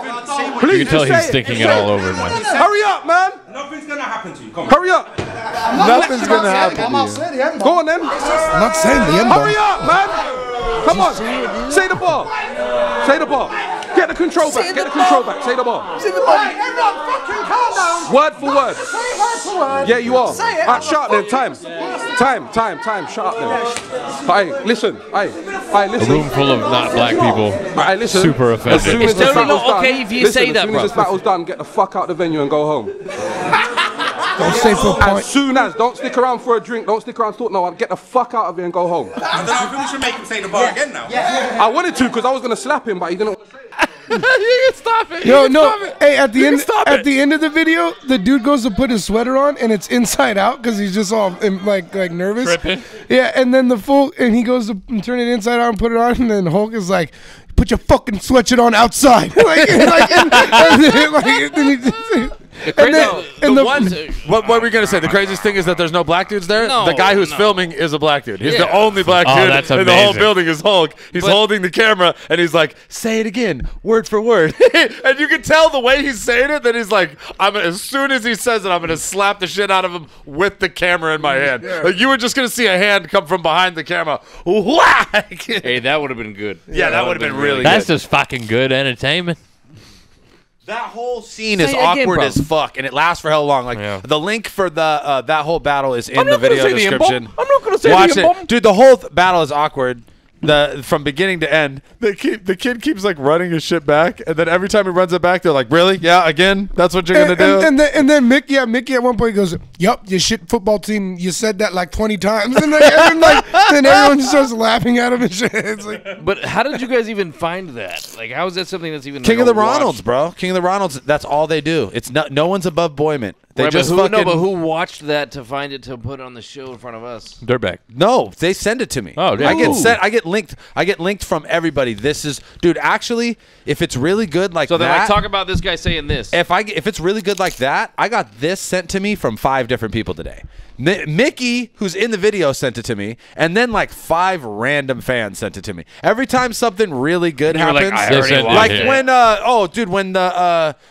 Please, You can tell just he's say thinking it. it all over now. Hurry up, man. Nothing's gonna happen to you. Come on. Hurry up. Nothing's gonna happen I'm to not you. saying the end. Go on then. I'm not saying the end. Hurry up, man. Come on. Say the bar. Say the bar. Get the control back. Get the control back. Say the bar. Hey, everyone fucking calm down. Word for word. Say it word for word. Yeah, you are. Say it. Alright, shut up then. Time. Shut up then. Hey, listen. Hey, A listen. room full of not black people. Alright, listen. Super As offended. soon It's as this totally battle's not done, okay if you listen, say that, as soon as this bro. battle's done, get the fuck out the venue and go home. Don't say for a As point. soon as, don't stick around for a drink, don't stick around to talk, no, get the fuck out of here and go home. I don't know, I think we should make him say the bar again now. I wanted to because I was going to slap him, but he didn't. You can stop it. No. Hey, at the end of the video, the dude goes to put his sweater on, and it's inside out because he's just all like nervous. Tripping. Yeah, and then he goes to turn it inside out and put it on, and then Hulk is like, "Put your fucking sweatshirt on outside." What were we gonna say? The craziest thing is that there's no black dudes there. No, the guy who's no. filming is a black dude. He's Yeah. the only black Oh, dude that's in the whole amazing. building. Is Hulk. He's holding the camera and he's like, "Say it again, word for word." And you can tell the way he's saying it that he's like, as soon as he says it, I'm gonna slap the shit out of him with the camera in my hand. Like you were just gonna see a hand come from behind the camera. Whack! Hey, that would have been good. Yeah, that would have been really That's good. just fucking good entertainment. That whole scene Say is it again, awkward bro. as fuck, and it lasts for how long? Like Yeah. the link for the that whole battle is in I'm the not gonna video say the description. M-bomb. I'm not gonna say Watch the it, M-bomb. dude. The whole battle is awkward. From beginning to end, the kid keeps like running his shit back, and then every time he runs it back, they're like, "Really? Yeah, again? That's what you're gonna do?" And then Mickey at one point goes, "Yup, your shit football team. You said that like 20 times." And then everyone just starts laughing at him and shit. It's like, But how did you guys even find that? Like, how is that something that's even King like of the a watch? Ronalds, bro. King of the Ronalds. That's all they do. It's no one's above Boyman. They Right, just but fucking but who watched that to find it to put on the show in front of us? Dirtbag. No, they send it to me. Oh, yeah. I get Ooh. sent. I get linked from everybody. This is, dude. Actually, if it's really good like So they're that, like, talk about this guy saying this. if it's really good like that, I got this sent to me from 5 different people today. Mickey, who's in the video, sent it to me, and then like 5 random fans sent it to me. Every time something really good You were like, happens, I already watched like it.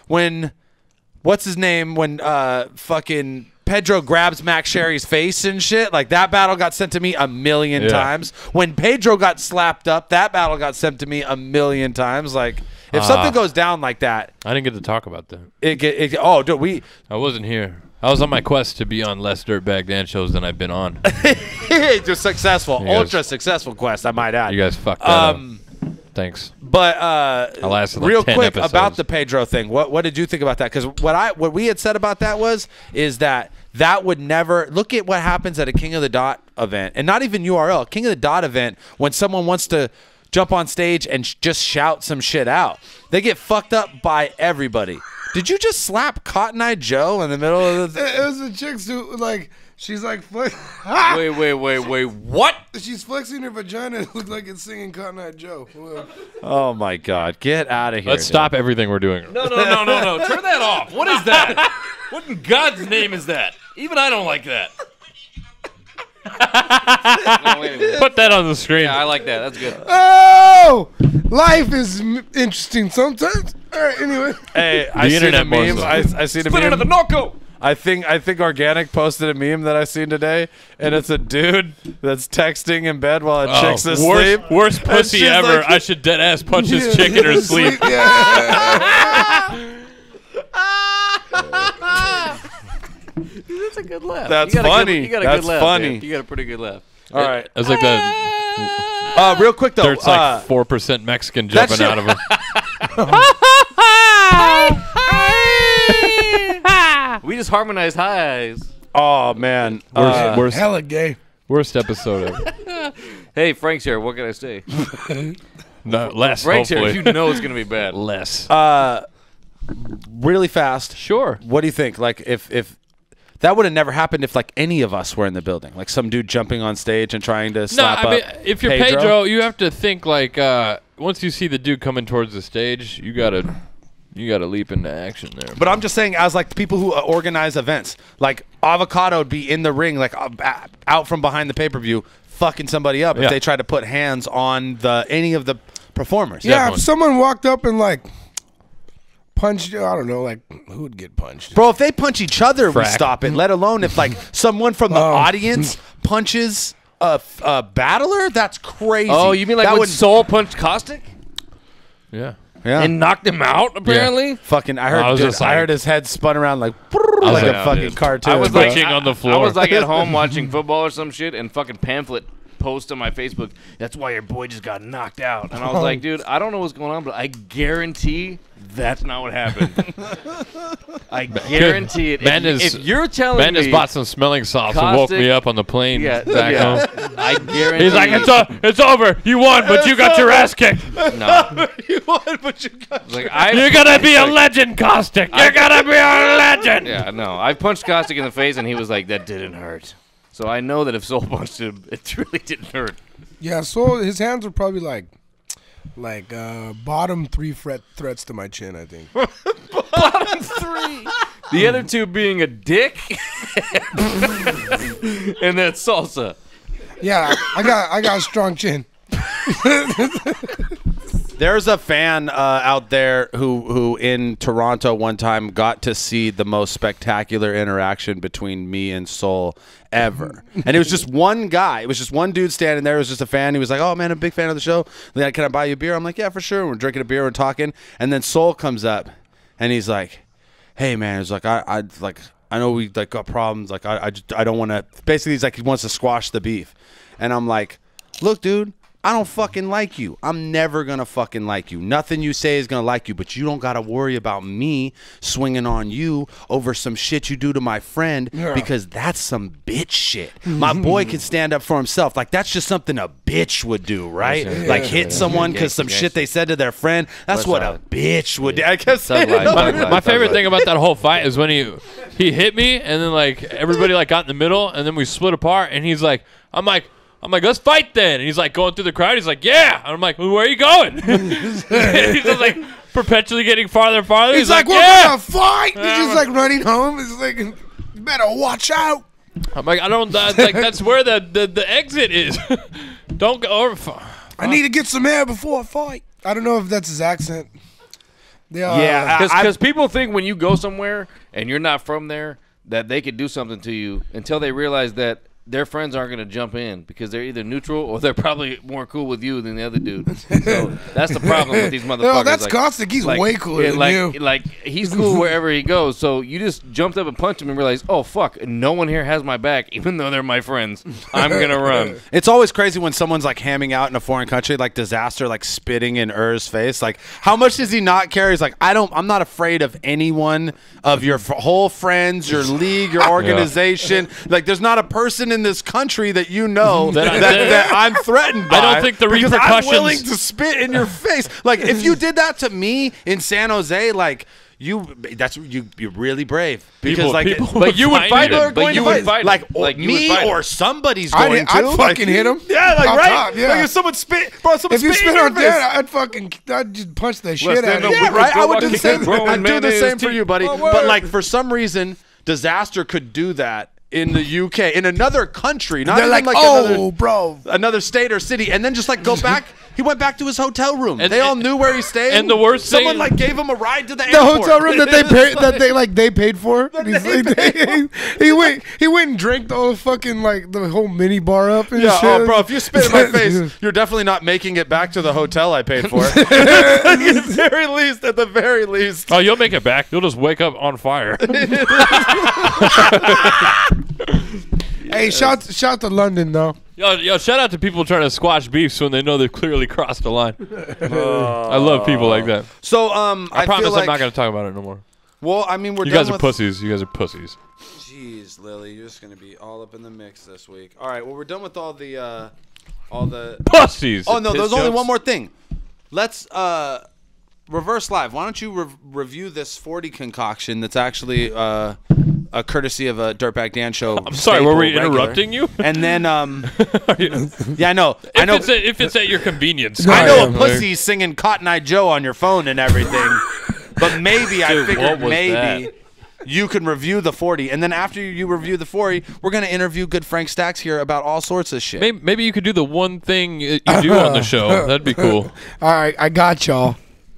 when what's his name, when fucking Pedro grabs Max Sherry's face and shit, like that battle got sent to me a million times. When Pedro got slapped up, that battle got sent to me a million times. Like if something goes down like that, I didn't get to talk about that. Dude, I wasn't here. I was on my quest to be on less Dirtbag Dan shows than I've been on. just successful, You guys- ultra successful quest, I might add. You guys fucked that up. Thanks. But I lasted like real 10 quick episodes. about the Pedro thing. What did you think about that? Because what we had said about that is that would never look at what happens at a King of the Dot event, and not even URL King of the Dot event when someone wants to jump on stage and just shout some shit out. They get fucked up by everybody. Did you just slap Cotton Eye Joe in the middle of the? it was a chick who like. She's like, wait, what? She's flexing her vagina. It looked like it's singing Cotton Eye Joe. Oh my God! Get out of here! Let's stop everything we're doing. No. Turn that off. What is that? What in God's name is that? Even I don't like that. No, wait a minute. Put that on the screen. Yeah, I like that. That's good. Oh, life is interesting sometimes. All right, anyway. Hey, I see the internet more meme. so. I see the Split it meme. at the Norco. I think Organic posted a meme that I seen today, and it's a dude that's texting in bed while a chick's asleep. Worst pussy ever. Like, I should dead ass punch his chick in her sleep. That's a good laugh. That's funny. You got a That's good laugh. funny. You got a pretty good laugh. All right. It's like that. Real quick though, Dirt's like 4% Mexican jumping out of him. We just harmonized highs. Oh man, worst hella gay. Worst episode ever. Hey, Frank's here. What can I say? No, less. Frank's hopefully. here. You know it's gonna be bad. Less. Really fast. Sure. What do you think? Like if that would have never happened if like any of us were in the building, like some dude jumping on stage and trying to slap up. If you're Pedro, you have to think like once you see the dude coming towards the stage, you gotta leap into action there. But I'm just saying, as like people who organize events, like Avocado would be in the ring, like out from behind the pay-per-view, fucking somebody up if they try to put hands on any of the performers. Yeah, if someone walked up and like punched, I don't know, like who would get punched? Bro, if they punch each other, we stop it. Let alone if like someone from the audience punches a battler. That's crazy. Oh, you mean like when Soul punched Caustic? Yeah. Yeah. And knocked him out, apparently? Yeah. Fucking, I heard his head spun around like a fucking cartoon. I was like, on the floor. I was like at home watching football or some shit, and fucking Pamphlet post on my Facebook, that's why your boy just got knocked out. And I was like, dude, I don't know what's going on, but I guarantee that's not what happened. I guarantee it. If you're telling me... Ben just bought some smelling salts and woke me up on the plane back home. I guarantee... He's like, it's over. You won, but you got your ass kicked. No. You won, but you got like, you're going to be a legend, Caustic. You're going to be a legend. Yeah, no. I punched Caustic in the face, and he was like, that didn't hurt. So I know that if Soul punched him, it really didn't hurt. Yeah, Soul, his hands were probably like bottom 3 threats to my chin, I think. Bottom 3. The other 2 being a dick, and then salsa. Yeah, I got a strong chin. There's a fan out there who in Toronto one time got to see the most spectacular interaction between me and Soul ever. And it was just one guy. It was just one dude standing there. It was just a fan. He was like, oh, man, I'm a big fan of the show. Like, can I buy you a beer? I'm like, yeah, for sure. And we're drinking a beer and talking. And then Soul comes up, and he's like, hey, man. He's like, I know we like got problems. Like, I don't want to. Basically, he's like, he wants to squash the beef. And I'm like, look, dude. I don't fucking like you. I'm never going to fucking like you. Nothing you say is going to like you, but you don't got to worry about me swinging on you over some shit you do to my friend because that's some bitch shit. My boy can stand up for himself. Like, that's just something a bitch would do, right? Like, hit someone because some shit they said to their friend. That's what a bitch would do. I guess my favorite thing about that whole fight is when he hit me, and then, like, everybody, like, got in the middle, and then we split apart, and he's like, I'm like, let's fight then. And he's like going through the crowd. He's like, yeah. And I'm like, well, where are you going? He's just like perpetually getting farther and farther. He's like, we're going to fight. He's just like running home. He's like, you better watch out. I'm like, I don't, like, that's where the exit is. Don't go over. I need to get some air before I fight. I don't know if that's his accent. Yeah. Because people think when you go somewhere and you're not from there that they could do something to you until they realize that their friends aren't going to jump in because they're either neutral or they're probably more cool with you than the other dude. So that's the problem with these motherfuckers. No, that's like, Caustic. He's way cooler than you. Like, he's cool wherever he goes. So you just jumped up and punched him and realized, oh, fuck, no one here has my back, even though they're my friends. I'm going to run. It's always crazy when someone's, like, hamming out in a foreign country, like Disaster, like, spitting in Ur's face. Like, how much does he not care? He's like, I'm not afraid of anyone of your whole friends, your league, your organization. Like, there's not a person in this country that you know that I'm threatened by. I don't think the repercussions. I'm willing to spit in your face. Like, if you did that to me in San Jose, like, you're really brave because but you would fight him. But you would fight like me or somebody's going to. I'd fucking hit him. Yeah, like right. Top, yeah. Like if someone spit, bro. If you spit on Dan, I'd just punch the shit out of him. Yeah, right. I would do the same. I'd do the same for you, buddy. But like for some reason, Disaster could do that in the UK, in another country, not even like like oh, bro, another state or city, and then just like go back He went back to his hotel room. They all knew where he stayed. And the worst thing, someone like gave him a ride to the The airport. hotel room they paid for. He went and drank the whole fucking the whole mini bar up and Yeah, shit. oh, bro, if you spit in my face, you're definitely not making it back to the hotel I paid for. At the very least. Oh, you'll make it back. You'll just wake up on fire. Hey, shout to London though. Yo, shout out to people trying to squash beefs when they know they've clearly crossed the line. I love people like that. So, I promise I'm not going to talk about it no more. Well, I mean, You guys are pussies. You guys are pussies. Jeez, Lily, you're just going to be all up in the mix this week. All right, well, we're done with all the pussies. Oh, no, there's only one more thing. Let's reverse live. Why don't you review this 40 concoction that's actually a courtesy of a Dirtbag Dan show. I'm sorry, were we interrupting you? And then, yeah, I know. If it's at your convenience. I know a pussy singing Cotton Eye Joe on your phone and everything. But maybe, I figured maybe you can review the 40. And then after you review the 40, we're going to interview good Frank Stacks here about all sorts of shit. Maybe you could do the one thing you do on the show. That'd be cool. All right, I got y'all.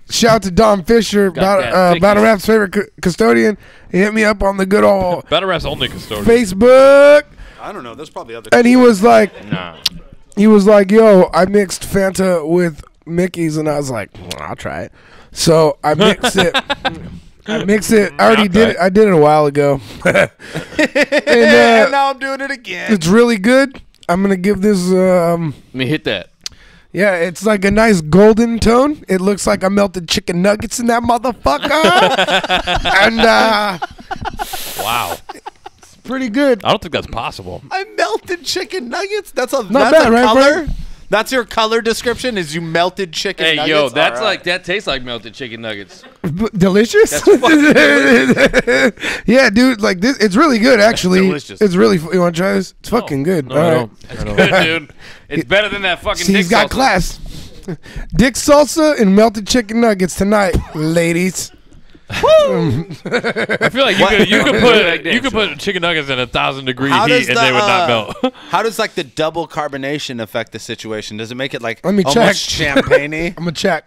Shout out to Don Fisher, Battle Rap's favorite custodian. He hit me up on the good old Battle Rap's only custodian. Facebook. I don't know. There's probably other. And he was like, Nah. He was like, yo, I mixed Fanta with Mickey's, and I was like, well, I'll try it. So I mixed it. I already did it. I did it a while ago. and now I'm doing it again. It's really good. I'm gonna give this. Let me hit that. Yeah, it's like a nice golden tone. It looks like I melted chicken nuggets in that motherfucker. And wow, it's pretty good. I don't think that's possible. I melted chicken nuggets. That's Not bad, right, color. Frank? That's your color description. Is you melted chicken nuggets? Hey, yo, that's All right. that tastes like melted chicken nuggets. Delicious. That's fucking delicious. Yeah, dude. Like this, it's really good. Actually, delicious. it's really. You want to try this? It's fucking good. No, All I right. don't. It's good, dude. It's better than that fucking. See, dick he's got salsa. class. Dick salsa and melted chicken nuggets tonight, ladies. I feel like you could put chicken nuggets in 1,000-degree heat and they would not melt. How does like the double carbonation affect the situation? Does it make it like Let me almost check. champagne-y? I'm gonna check.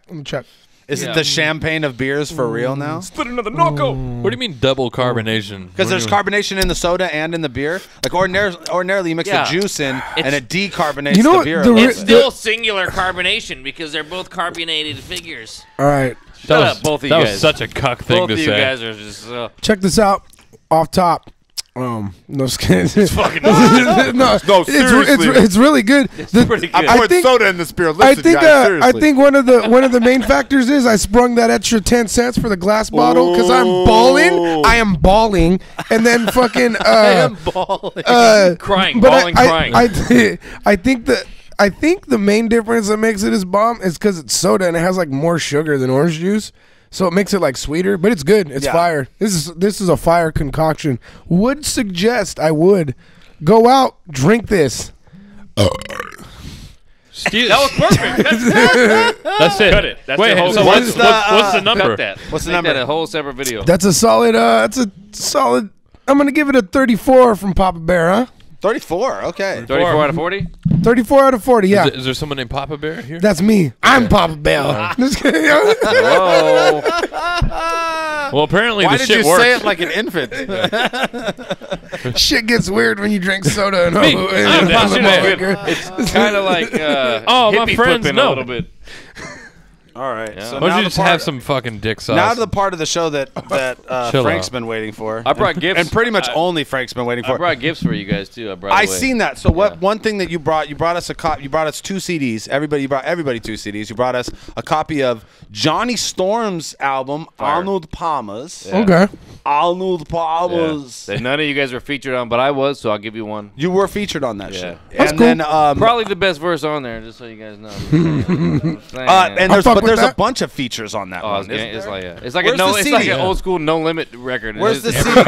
Is it the champagne of beers for real now? Split another Norco. What do you mean double carbonation? Because there's carbonation in the soda and in the beer. Like ordinarily you mix the juice in and it decarbonates the beer. It's still singular carbonation because they're both carbonated figures. All right. Shut up, both of you guys. That was such a cuck thing both to of say. you guys are just. Check this out. Off top. No, just kidding. It's fucking no, it's really good. It's pretty good. I poured soda in this beer. Listen, guys, seriously. I think one of the main factors is I sprung that extra 10 cents for the glass bottle because I'm balling. I am balling, and then fucking I am balling. Crying, but balling, crying. I think the main difference that makes it as bomb is because it's soda and it has like more sugar than orange juice. So it makes it like sweeter, but it's good. It's fire. This is a fire concoction. Would suggest I would go out, drink this. That was perfect. That's it. Cut it. That's Wait, the whole so what's the number? Cut that. What's the Make number? that a whole separate video. That's a solid. I'm gonna give it a 34 from Papa Bear, huh? 34. Okay. 34 out of 40. 34 out of 40. Yeah. Is there someone named Papa Bear here? That's me. I'm Papa Bear. Just kidding. Whoa. Well, apparently Why the did shit you works. say it like an infant? Shit gets weird when you drink soda and I'm Papa Bear. It's kind of like Oh, my hippie friends flipping know. a little bit. All right. Yeah. So Why now don't you the just part- have some fucking dick sauce? Now to the part of the show that Chill Frank's out. been waiting for. I brought gifts. And pretty much only Frank's been waiting I for. brought gifts for you guys too. I seen that. So what? One thing that you brought us you brought us 2 CDs. You brought everybody 2 CDs. You brought us a copy of Johnny Storm's album, Arnold Palmer's. Yeah. Okay. Arnold Palmer's. That none of you guys were featured on, but I was, so I'll give you one. You were featured on that Yeah. shit. That's and cool. then Probably the best verse on there, just so you guys know. and I'll fuck with there's a that. bunch of features on that one. It's like Where's the CD? an old school No Limit record. Where's the It's- CD?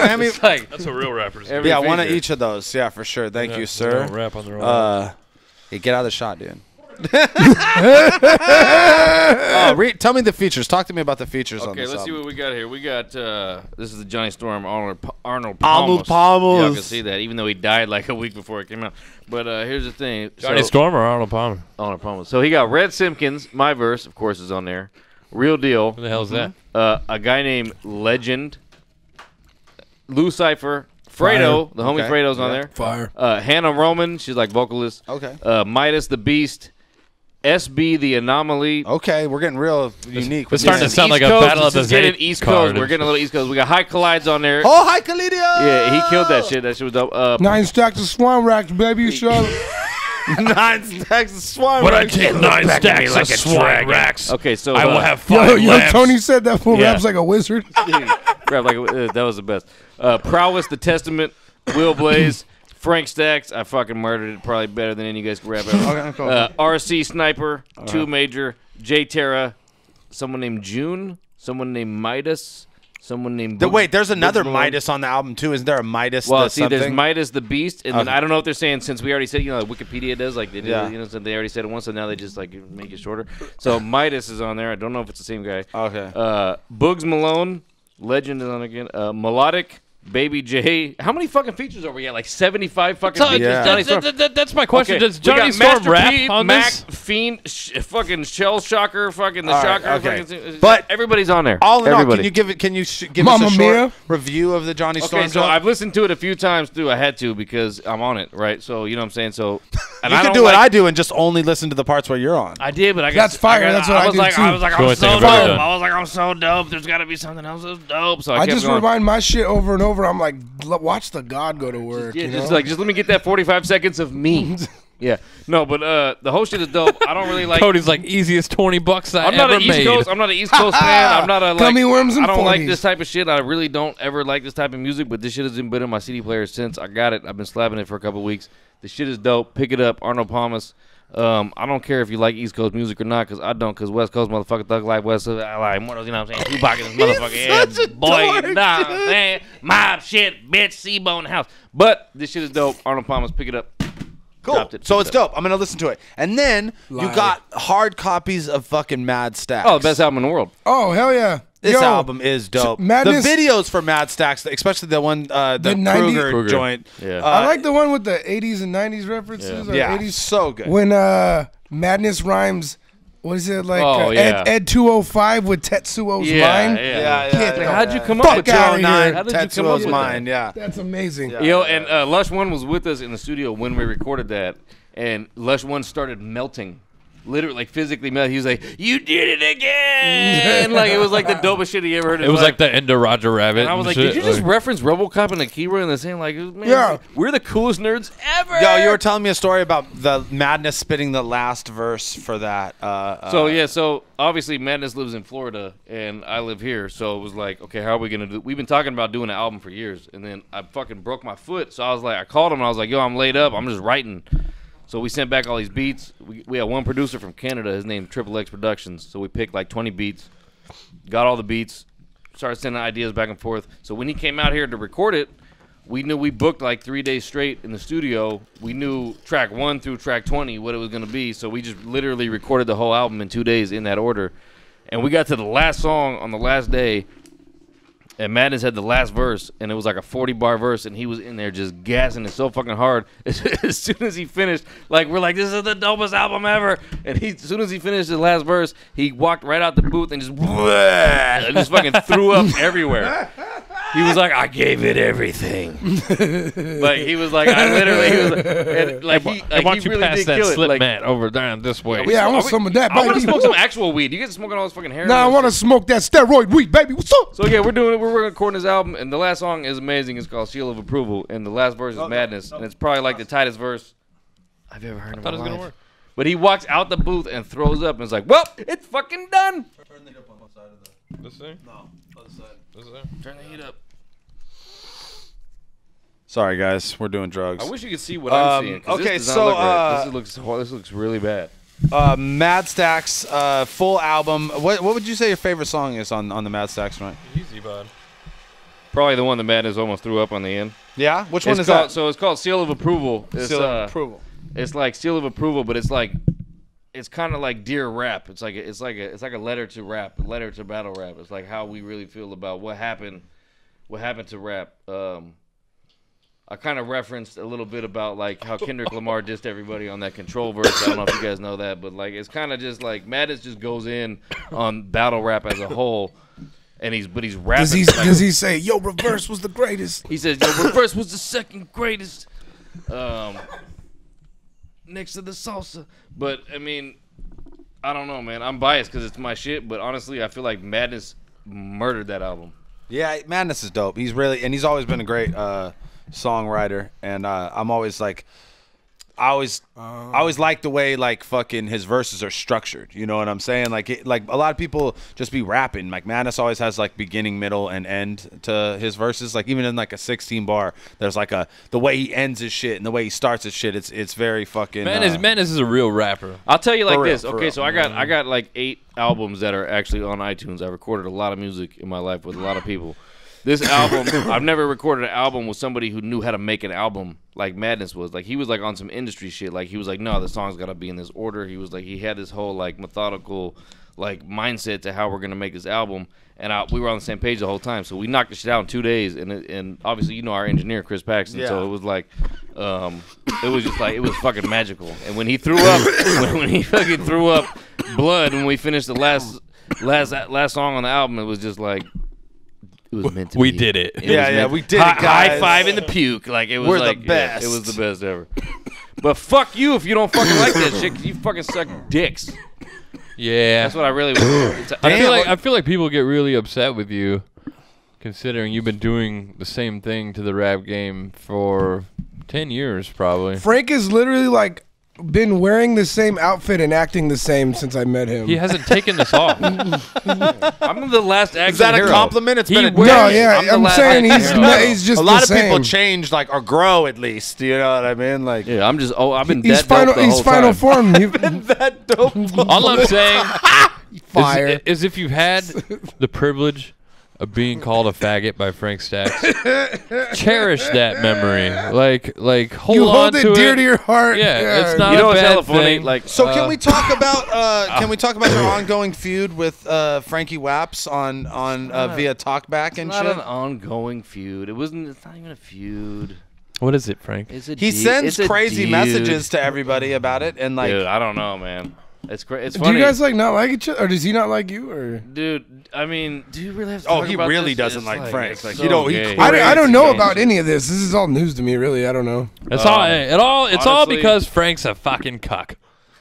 Hand me- It's like That's what real rappers do. every yeah, one of feature. each of those. Yeah, for sure. Thank you, They sir. don't rap on their own. Hey, get out of the shot, dude. Tell me the features. Talk to me about the features on Okay, this let's see album. what we got here. We got this is the Johnny Storm Arnold Arnold Palmas. Palmas. Y'all can see that, even though he died like a week before it came out. But here's the thing: Johnny Storm or Arnold Palmer? Arnold Palmas. So he got Red Simpkins. My verse, of course, is on there. Real Deal. Who the hell is that? A guy named Legend. Lou Cipher. Fredo, the homie Fredo's on there. Fire. Hannah Roman, she's like vocalist. Okay. Midas the Beast. SB the Anomaly. Okay, we're getting real unique. It's starting to sound like a Coast, battle of the getting Zayd East card. Coast. We're getting a little East Coast. We got High Collides on there. Oh, High Collidio! Yeah, he killed that shit. That shit was dope. 9 stacks of swan racks, baby. Shut up. 9 stacks of swine When I racks. take 9 stacks of swine racks, Okay, so I will have 5 Yo, lamps. Tony said that fool Yeah. raps like a wizard. Rap like that was the best. Prowess, The Testament, Will Blaze, Frank Stacks. I fucking murdered it. Probably better than any of you guys could rap ever. Okay, cool. RC Sniper, 2 Major, J Terra, someone named June, someone named Midas, someone named. Wait, there's another Malone. Midas on the album too. Isn't there a Midas? Well, the see, there's something? Midas the Beast, and then Okay. I don't know if they're saying, since we already said, like Wikipedia does, like they did, Yeah. so they already said it once, so now they just like make it shorter. So Midas is on there. I don't know if it's the same guy. Okay. Boogs Malone, Legend is on again. Melodic, Baby J. How many fucking features are we at? Like 75 fucking features. Yeah. Johnny Storm. That's my question. Okay, Does we Johnny got Storm Master rap P, on Mac, this? Fiend, fucking Shell Shocker, fucking the All right, Shocker. okay. Fucking, But everybody's on there. All in all, Everybody. can you give it? Can you give Mamma us a short Mia? review of the Johnny Storm? Okay, so joint? I've listened to it a few times too. I had to because I'm on it, right? So you know what I'm saying. So and you I can don't do what like- I do and just only listen to the parts where you're on. I did, but I That's fire. That's what I was do, like, too. I was like, Cool, I'm I so think dope. about that. I was like, I'm so dope. There's got to be something else that's dope. So I I kept just going. rewind my shit over and over. I'm like, watch the God go to work. Yeah, you just know? like, just let me get that 45 seconds of me. Yeah, no, but the whole shit is dope. I don't really like. Cody's like easiest $20 I I'm not ever an East made. Coast. I'm not an East Coast fan. I'm not a like. Gummy worms and I don't like 40s. this type of shit. I really don't ever like this type of music. But this shit has been in my CD player since I got it. I've been slapping it for a couple weeks. The shit is dope. Pick it up, Arnold Palmas. I don't care if you like East Coast music or not, because I don't. Because West Coast motherfucker, Thug Life, West Coast, I like Mortals. You know what I'm saying? Tupac in this motherfucker. Yeah, boy, nah, man, mob shit, bitch, C-Bone in the house. But this shit is dope. Arnold Palmas, pick it up. Cool. Dropped it, So picked it's it up. dope. I'm gonna listen to it. And then you Live. got hard copies of fucking Mad Stacks. Oh, the best album in the world. Oh, hell yeah. This Yo, album is dope. Madness- The videos for Mad Stacks, especially the one, the 90 Kruger joint. Yeah. I like the one with the 80s and 90s references. or Yeah, 80s. so good. When Madness rhymes, what is it like? Oh, yeah. Ed 205 with Tetsuo's Mine. yeah. Like, how'd you come up Fuck with outta that? here. How did you come up Tetsuo's with Mine, that? yeah. That's amazing. Yo, and Lush One was with us in the studio when we recorded that, and Lush One started melting. Literally, like physically melting. He was like, "You did it again!" Like it was like the dopest shit he ever heard. In It his was life. like the end of Roger Rabbit. And I was like, shit. "Did you just reference RoboCop and Akira in the same?" Like, man, Yeah. we're the coolest nerds ever. Yo, you were telling me a story about the Madness spitting the last verse for that. So obviously Madness lives in Florida and I live here, so it was like, okay, how are we gonna do? We've been talking about doing an album for years, and then I fucking broke my foot, so I was like, I called him and I was like, yo, I'm laid up, I'm just writing. So we sent back all these beats. We had one producer from Canada, his name Triple X Productions. So we picked like 20 beats, got all the beats, started sending ideas back and forth. So when he came out here to record it, we knew we booked like 3 days straight in the studio. We knew track 1 through track 20 what it was going to be. So we just literally recorded the whole album in 2 days in that order. And we got to the last song on the last day, and Madness had the last verse, and it was like a 40-bar verse, and he was in there just gassing it so fucking hard. As soon as he finished, like, we're like, this is the dopest album ever. And as soon as he finished his last verse, he walked right out the booth and just fucking threw up everywhere. He was like, I gave it everything. Like, he was like, I literally, he was and, like, he, like, why he don't you really pass did that kill it. slip Like, mat over down this way? Yeah, I want some of that, I want to baby. smoke some actual weed. You guys smoking all this fucking heroin? Nah, I and want to shit. smoke that steroid weed, baby. What's up? So yeah, we're recording this album, and the last song is amazing. It's called "Seal of Approval," and the last verse is Madness, and it's probably like the tightest verse I've ever heard in my thought it was life. gonna work. But he walks out the booth and throws up, and is like, "Well, it's fucking done." This thing? No, other side. This thing? Turn the heat up. Sorry, guys, we're doing drugs. I wish you could see what I'm seeing. 'Cause Okay, this does so not look great. This looks really bad. Mad Stacks full album. What would you say your favorite song is on the Mad Stacks joint? Easy, bud. Probably the one that Madness almost threw up on the end. Yeah, which one It's is called, that? So it's called Seal of Approval. It's, Seal of Approval. It's like Seal of Approval, but it's like it's kind of like Dear Rap. It's like a letter to rap, a letter to battle rap. It's like how we really feel about what happened to rap. I kind of referenced a little bit about like how Kendrick Lamar dissed everybody on that Control verse. I don't know if you guys know that, but like it's kind of just like Madness just goes in on battle rap as a whole, and he's rapping. Does he say, "Yo, Reverse was the greatest"? He says, "Yo, Reverse was the second greatest." Next to the salsa. But I mean, I don't know, man. I'm biased because it's my shit, but honestly, I feel like Madness murdered that album. Yeah, Madness is dope. He's always been a great songwriter, and I'm always like, I always like the way like fucking his verses are structured. You know what I'm saying? Like a lot of people just be rapping. Like Madness always has like beginning, middle, and end to his verses. Like even in like a 16 bar, there's like the way he ends his shit and the way he starts his shit. It's very fucking. Madness is a real rapper. I'll tell you like this. For Okay, real. so I got like 8 albums that are actually on iTunes. I recorded a lot of music in my life with a lot of people. This album, I've never recorded an album with somebody who knew how to make an album like Madness was. Like, he was, like, on some industry shit. Like, he was like, no, the song's got to be in this order. He was like, he had this whole, like, methodical, like, mindset to how we're going to make this album. And we were on the same page the whole time. So we knocked the shit out in 2 days. And obviously, you know our engineer, Chris Paxton. Yeah. So it was like, it was just like, it was fucking magical. And when he threw up, when he fucking threw up blood when we finished the last song on the album, it was just like, it was meant to be. We did it. We did it, guys. High five in the puke. Like, it was We're like, the best. Yeah, it was the best ever. But fuck you if you don't fucking like that shit, 'cause you fucking suck dicks. Yeah. That's what I really want. I feel like people get really upset with you, considering you've been doing the same thing to the rap game for 10 years, probably. Frank has literally like been wearing the same outfit and acting the same since I met him. He hasn't taken this off. I'm the last action Is that a hero. compliment? It's been a No, yeah, I'm saying he's just a lot the of same. people change, like, or grow at least. You know what I mean? Like, yeah, I'm just. Oh, I've been. He's that final. dope the He's whole final time. form. that dope. All I'm saying Fire. is if you've had the privilege of being called a faggot by Frank Stacks, cherish that memory. Like hold You on hold it to dear to your heart. Yeah, it's not You know a what's bad hella funny? thing. Like, So can we talk about your ongoing feud with Frankie Waps on via Talkback and it's shit? not an ongoing feud. It's not even a feud. What is it, Frank? He sends crazy messages to everybody about it, and like, Dude, I don't know, man. It's great. It's Do funny. you guys like not like each other, or does he not like you, or? Dude, I mean, do you really have to oh, talk he about really this? doesn't It's like Frank. it's Like, so you know, gay. I don't know Crazy. about any of this. This is all news to me, really. I don't know. It's all honestly, because Frank's a fucking cuck.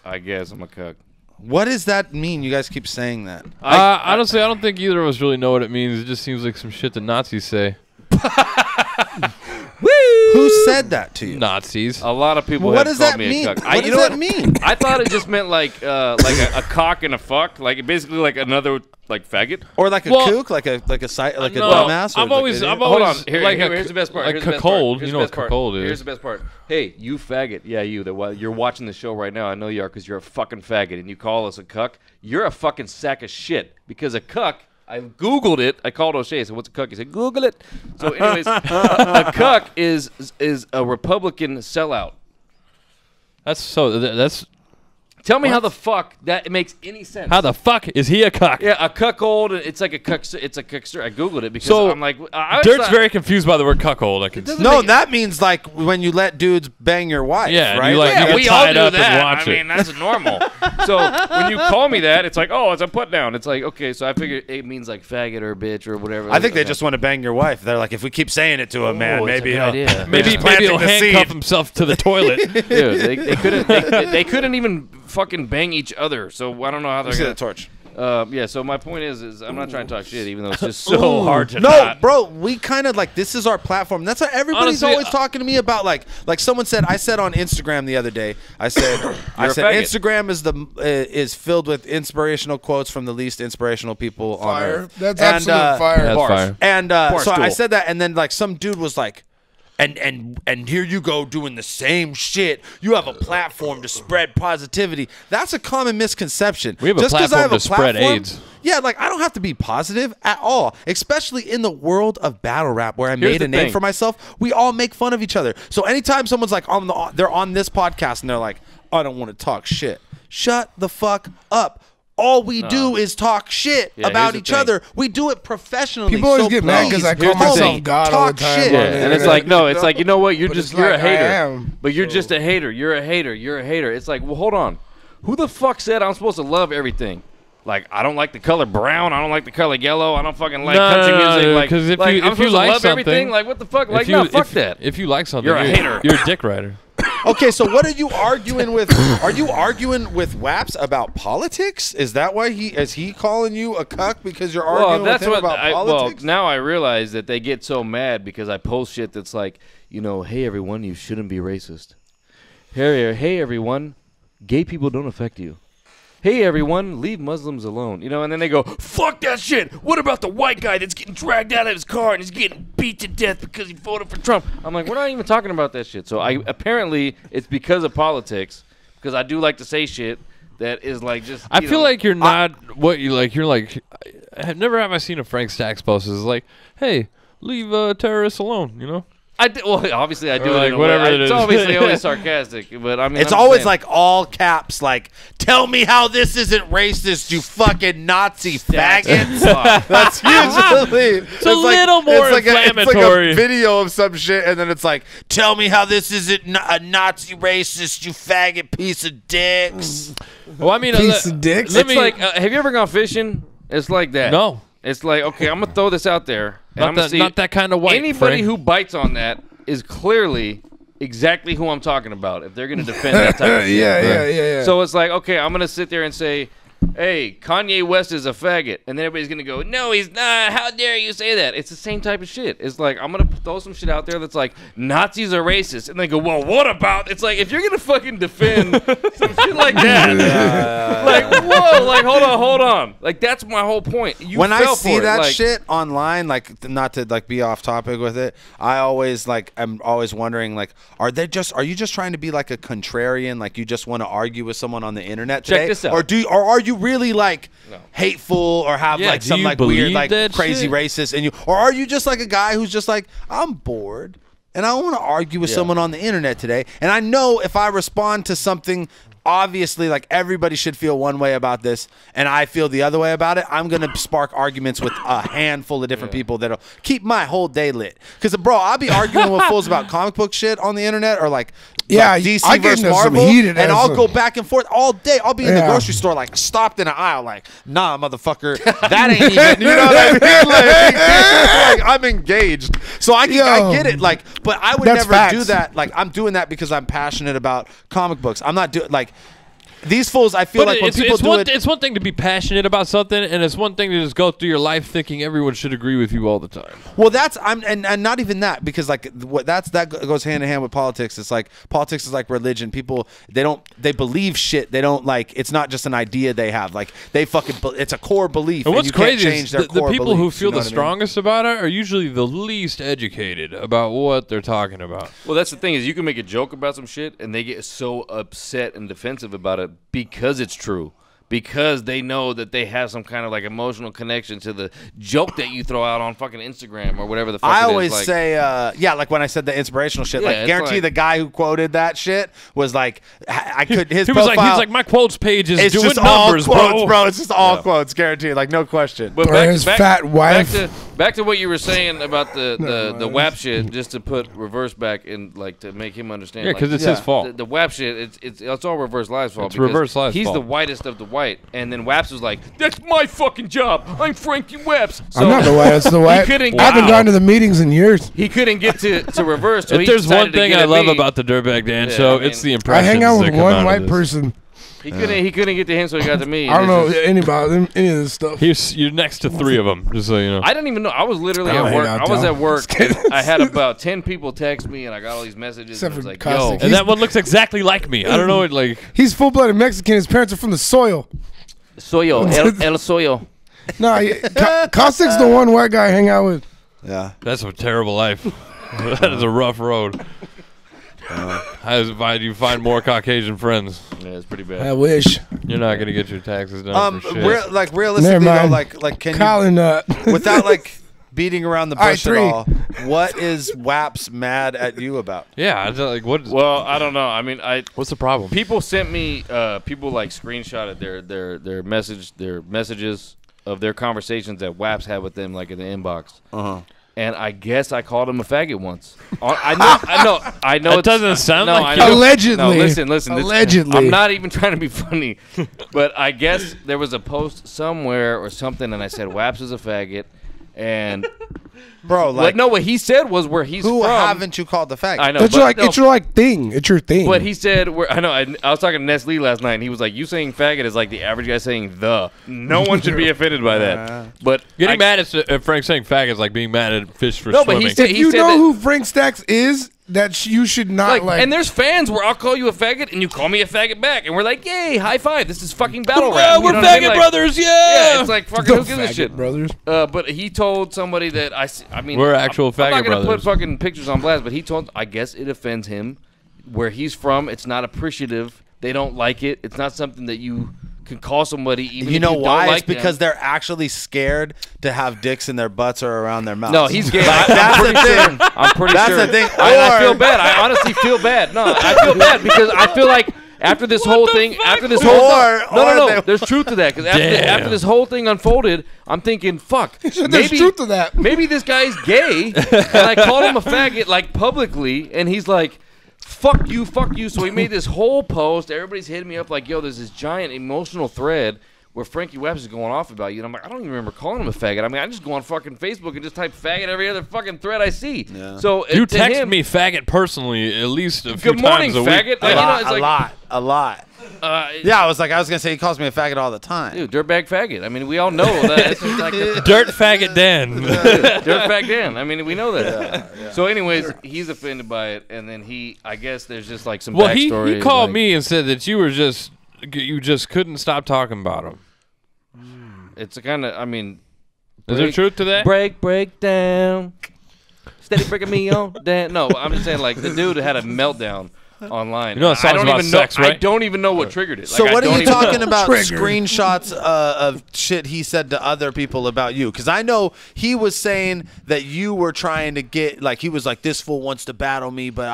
I guess I'm a cuck. what does that mean? You guys keep saying that. Honestly, I don't think either of us really know what it means. It just seems like some shit that Nazis say. Who said that to you? Nazis. A lot of people What have does called that me mean? a cuck. What does that mean? I thought it just meant like a cock and a fuck, like basically like another like faggot. Or like a kook, like a no, dumbass. Or I've always Hold on. like Here's the best part. Like Here's the best cuckold. part. You know what cuckold is. Here's the best part. Hey, you faggot. Yeah, you. You're watching the show right now. I know you are because you're a fucking faggot, and you call us a cuck. You're a fucking sack of shit. Because a cuck. I Googled it. I called O'Shea. I said, what's a cuck? He said, Google it. So anyways, a cuck is a Republican sellout. That's Tell me how the fuck that makes any sense. how the fuck is he a cuck? Yeah, a cuckold. It's like a cuck. It's a cuckster. I googled it because So, I'm like, I Dirt's thought- very confused by the word cuckold. I can see. No, that means like when you let dudes bang your wife. Yeah, and right? you like- Yeah, get we all tied do up and that. watch I it. mean, that's normal. So when you call me that, it's like, oh, it's a put down. It's like, okay, so I figure it means like faggot or bitch or whatever. I think they just want to bang your wife. They're like, if we keep saying it to a man, it's a maybe good idea. Maybe he'll handcuff himself to the toilet. Dude, they couldn't. They couldn't even fucking bang each other. So I don't know how they're See gonna. the torch. Yeah. So my point is I'm not trying to talk shit, even though it's just so hard to. No, not. bro, we kind of like this is our platform. That's why everybody's Honestly, always talking to me about like someone said. I said on Instagram the other day. I said a faggot. Instagram is filled with inspirational quotes from the least inspirational people on Fire. earth. That's And, absolute fire. That's Bars. fire. And so I Barstool. said that, and then like some dude was like, and here you go doing the same shit. You have a platform to spread positivity. That's a common misconception. We have a Just 'cause I platform to spread platform- AIDS. Yeah, like I don't have to be positive at all, especially in the world of battle rap where I Here's made the a name thing. for myself. We all make fun of each other. So anytime someone's like they're on this podcast and they're like, I don't want to talk shit. shut the fuck up. All we do is talk shit about each other. We do it professionally. People always get mad because I call myself God all the time. Shit. Yeah, and it's like, no, it's like, you know what? You're a hater. But you're So- just a hater. You're a hater. You're a hater. It's like, well, hold on. Who the fuck said I'm supposed to love everything? Like, I don't like the color brown. I don't like the color yellow. I don't fucking like country music. Like, because if I'm you supposed to like love something, everything. Like, what the fuck? Like, no, fuck that. If you like something, You're a hater. You're a dick rider. Okay, so what are you arguing with? Are you arguing with Waps about politics? Is that why is he calling you a cuck because you're arguing with him about politics? Well, now I realize that they get so mad because I post shit that's like, you know, hey everyone, you shouldn't be racist. Hey everyone, gay people don't affect you. Hey everyone, leave Muslims alone. You know, and then they go, fuck that shit. What about the white guy that's getting dragged out of his car and he's getting beat to death because he voted for Trump? I'm like, we're not even talking about that shit. So apparently it's because of politics, because I do like to say shit that is like just. I feel like you're not what you like. You're like, never have I seen a Frank Stacks post. It's like, hey, leave terrorists alone. You know. Well, obviously I do like it. Whatever it it's is. obviously always sarcastic, but I mean, it's I'm always saying. like all caps, like, tell me how this isn't racist, you fucking Nazi faggots. That's usually it's a little more inflammatory. It's like a video of some shit, and then it's like, tell me how this isn't a Nazi racist, you faggot piece of dicks. Well, I mean, piece of dicks. It's like, have you ever gone fishing? It's like that. No. It's like, okay, I'm gonna throw this out there. And I'm gonna see not that kind of white. Anybody Frank. who bites on that is clearly exactly who I'm talking about. If they're gonna defend that type of shit. Yeah. So it's like, okay, I'm gonna sit there and say, hey, Kanye West is a faggot, and then everybody's gonna go, no, he's not. How dare you say that? It's the same type of shit. It's like, I'm gonna throw some shit out there that's like, Nazis are racist, and they go, well, what about? It's like, if you're gonna fucking defend some shit like that, like, whoa, like, hold on, like, that's my whole point. When I fell see for it. that like, shit online, like, not to like be off topic with it, I'm always wondering, like, are you just trying to be like a contrarian, like you just want to argue with someone on the internet today? Check this out. Or are you really like hateful or have like some like weird like crazy shit? racist or are you just like a guy who's just like, I'm bored and I want to argue with someone on the internet today, and I know if I respond to something, obviously, like, everybody should feel one way about this, and I feel the other way about it, I'm going to spark arguments with a handful of different people that'll keep my whole day lit. Because, bro, I'll be arguing with fools about comic book shit on the internet or, like, DC I get versus into some Marvel, heated and ass- I'll go back and forth all day. I'll be in the grocery store, like, stopped in an aisle, like, nah, motherfucker, that ain't even, you know what I mean? Like, I'm engaged. So I get it, like, but I would never do that. Like, I'm doing that because I'm passionate about comic books. I'm not doing, like, these fools, I feel like when people do it... It's one thing to be passionate about something, and it's one thing to just go through your life thinking everyone should agree with you all the time. Well, and not even that, because like that goes hand in hand with politics. It's like politics is like religion. People they believe shit. They don't like. It's not just an idea they have. Like they fucking. It's a core belief. And what's you can't crazy change is their the core people who beliefs, feel you know the strongest about it are usually the least educated about what they're talking about. Well, that's the thing is you can make a joke about some shit and they get so upset and defensive about it because it's true. Because they know that they have some kind of like emotional connection to the joke that you throw out on fucking Instagram or whatever the fuck I it is. always like, say, like when I said the inspirational shit, like guarantee like, the guy who quoted that shit was like, I could his he profile. was like, my quotes page is it's doing just numbers, all quotes, bro. It's just all quotes, guaranteed, like no question. But fat wife. Back to what you were saying about the WAP shit, just to put reverse back and like to make him understand. Yeah, because it's his fault. The WAP shit, it's all Reverse Live's fault. It's Reverse Live's he's fault. the whitest of the white, and then WAPS was like, "That's my fucking job. I'm Frankie Waps." So I'm not the whitest. The white. I haven't gone to the meetings in years. He couldn't get to reverse. So If he there's one decided to thing get I at love me. about the Dirtbag Dan Yeah, show, I mean, it's the I impressions. hang out that with come one out of white this. person. He couldn't get to him, so he got to me. I don't know It's just- any of this stuff. You're next to 3 of them, just so you know. I didn't even know. I was literally I don't at hang work. out, I was Dale. at work. Just kidding. I had about 10 people text me, and I got all these messages. Except And for I was like, Caustic. yo. And that one looks exactly like me. I don't know it like. He's full-blooded Mexican. His parents are from the soil. Soyo. El Soyo. Nah, Caustic's the one white guy I hang out with. Yeah, that's a terrible life. That is a rough road. You find more Caucasian friends. Yeah, it's pretty bad. I wish. You're not gonna get your taxes done for shit. Realistically Never though, mind. like can Colin, you without like beating around the All right, bush at 3. all, what is WAPS mad at you about? Yeah, I like what? Well, I don't know. I mean, What's the problem? people sent me people like screenshotted their messages of their conversations that WAPS had with them, like in the inbox. And I guess I called him a faggot once. I know. It doesn't sound like I know. Allegedly. No, listen. Allegedly. I'm not even trying to be funny, but I guess there was a post somewhere or something, and I said WAPS is a faggot, and Bro, like, what he said was where he's who from. haven't you called the faggot? I know. It's your thing. It's your thing. But he said, I know. I was talking to Nestle last night, and he was like, "You saying faggot is like the average guy saying the. No one should be offended by that." But Getting mad at Frank saying faggot is like being mad at fish for No, swimming. but he said if you that, know who Frank Stacks is, that you should not like. And there's fans where I'll call you a faggot and you call me a faggot back, and we're like, "Yay, high five! This is fucking battle rap." Yeah, You we're know what I faggot mean? Like, brothers. Yeah. Yeah, it's like fucking who gives a Faggot shit, brothers. But he told somebody that I mean, We're actual I'm not faggot gonna brothers. put fucking pictures on blast, but he told. I guess it offends him. Where he's from, it's not appreciative. They don't like it. It's not something that you can call somebody even. You know if you why? Don't like It's because them. they're actually scared to have dicks in their butts or around their mouths. No, he's gay. That's I'm the pretty thing. sure. I'm pretty That's sure. the thing. I feel Or- bad. I honestly feel bad. No, I feel bad because I feel like after this whole thing, after this whole no, there's truth to that because after this whole thing unfolded, I'm thinking, fuck, There's truth to that. maybe this guy's gay, and I called him a faggot like publicly, and he's like, fuck you. So he made this whole post. Everybody's hitting me up like, yo, there's this giant emotional thread where Frankie Webs is going off about you. And I'm like, I don't even remember calling him a faggot. I mean, I just go on fucking Facebook and just type faggot every other fucking thread I see. Yeah. So you to text him, me faggot personally at least a few good morning, times a faggot. week. A lot. Yeah, I was gonna say he calls me a faggot all the time. Dude, dirtbag faggot. I mean, we all know that. It's just like Dirt faggot Dan. Dirtbag Dan. I mean, we know that. Yeah. So, anyways, he's offended by it, and then I guess there's just like some backstory. He called like, me and said that you just couldn't stop talking about him. It's a kind of, I mean, is there truth to that? Break down. Steady breaking me on down. No, I'm just saying, like, the dude had a meltdown online. You know, I don't about even sex, know. right? I don't even know what triggered it. So like, what are you talking about? Triggered. Screenshots of shit he said to other people about you? Because I know he was saying that you were trying to get, like, he was like, this fool wants to battle me, but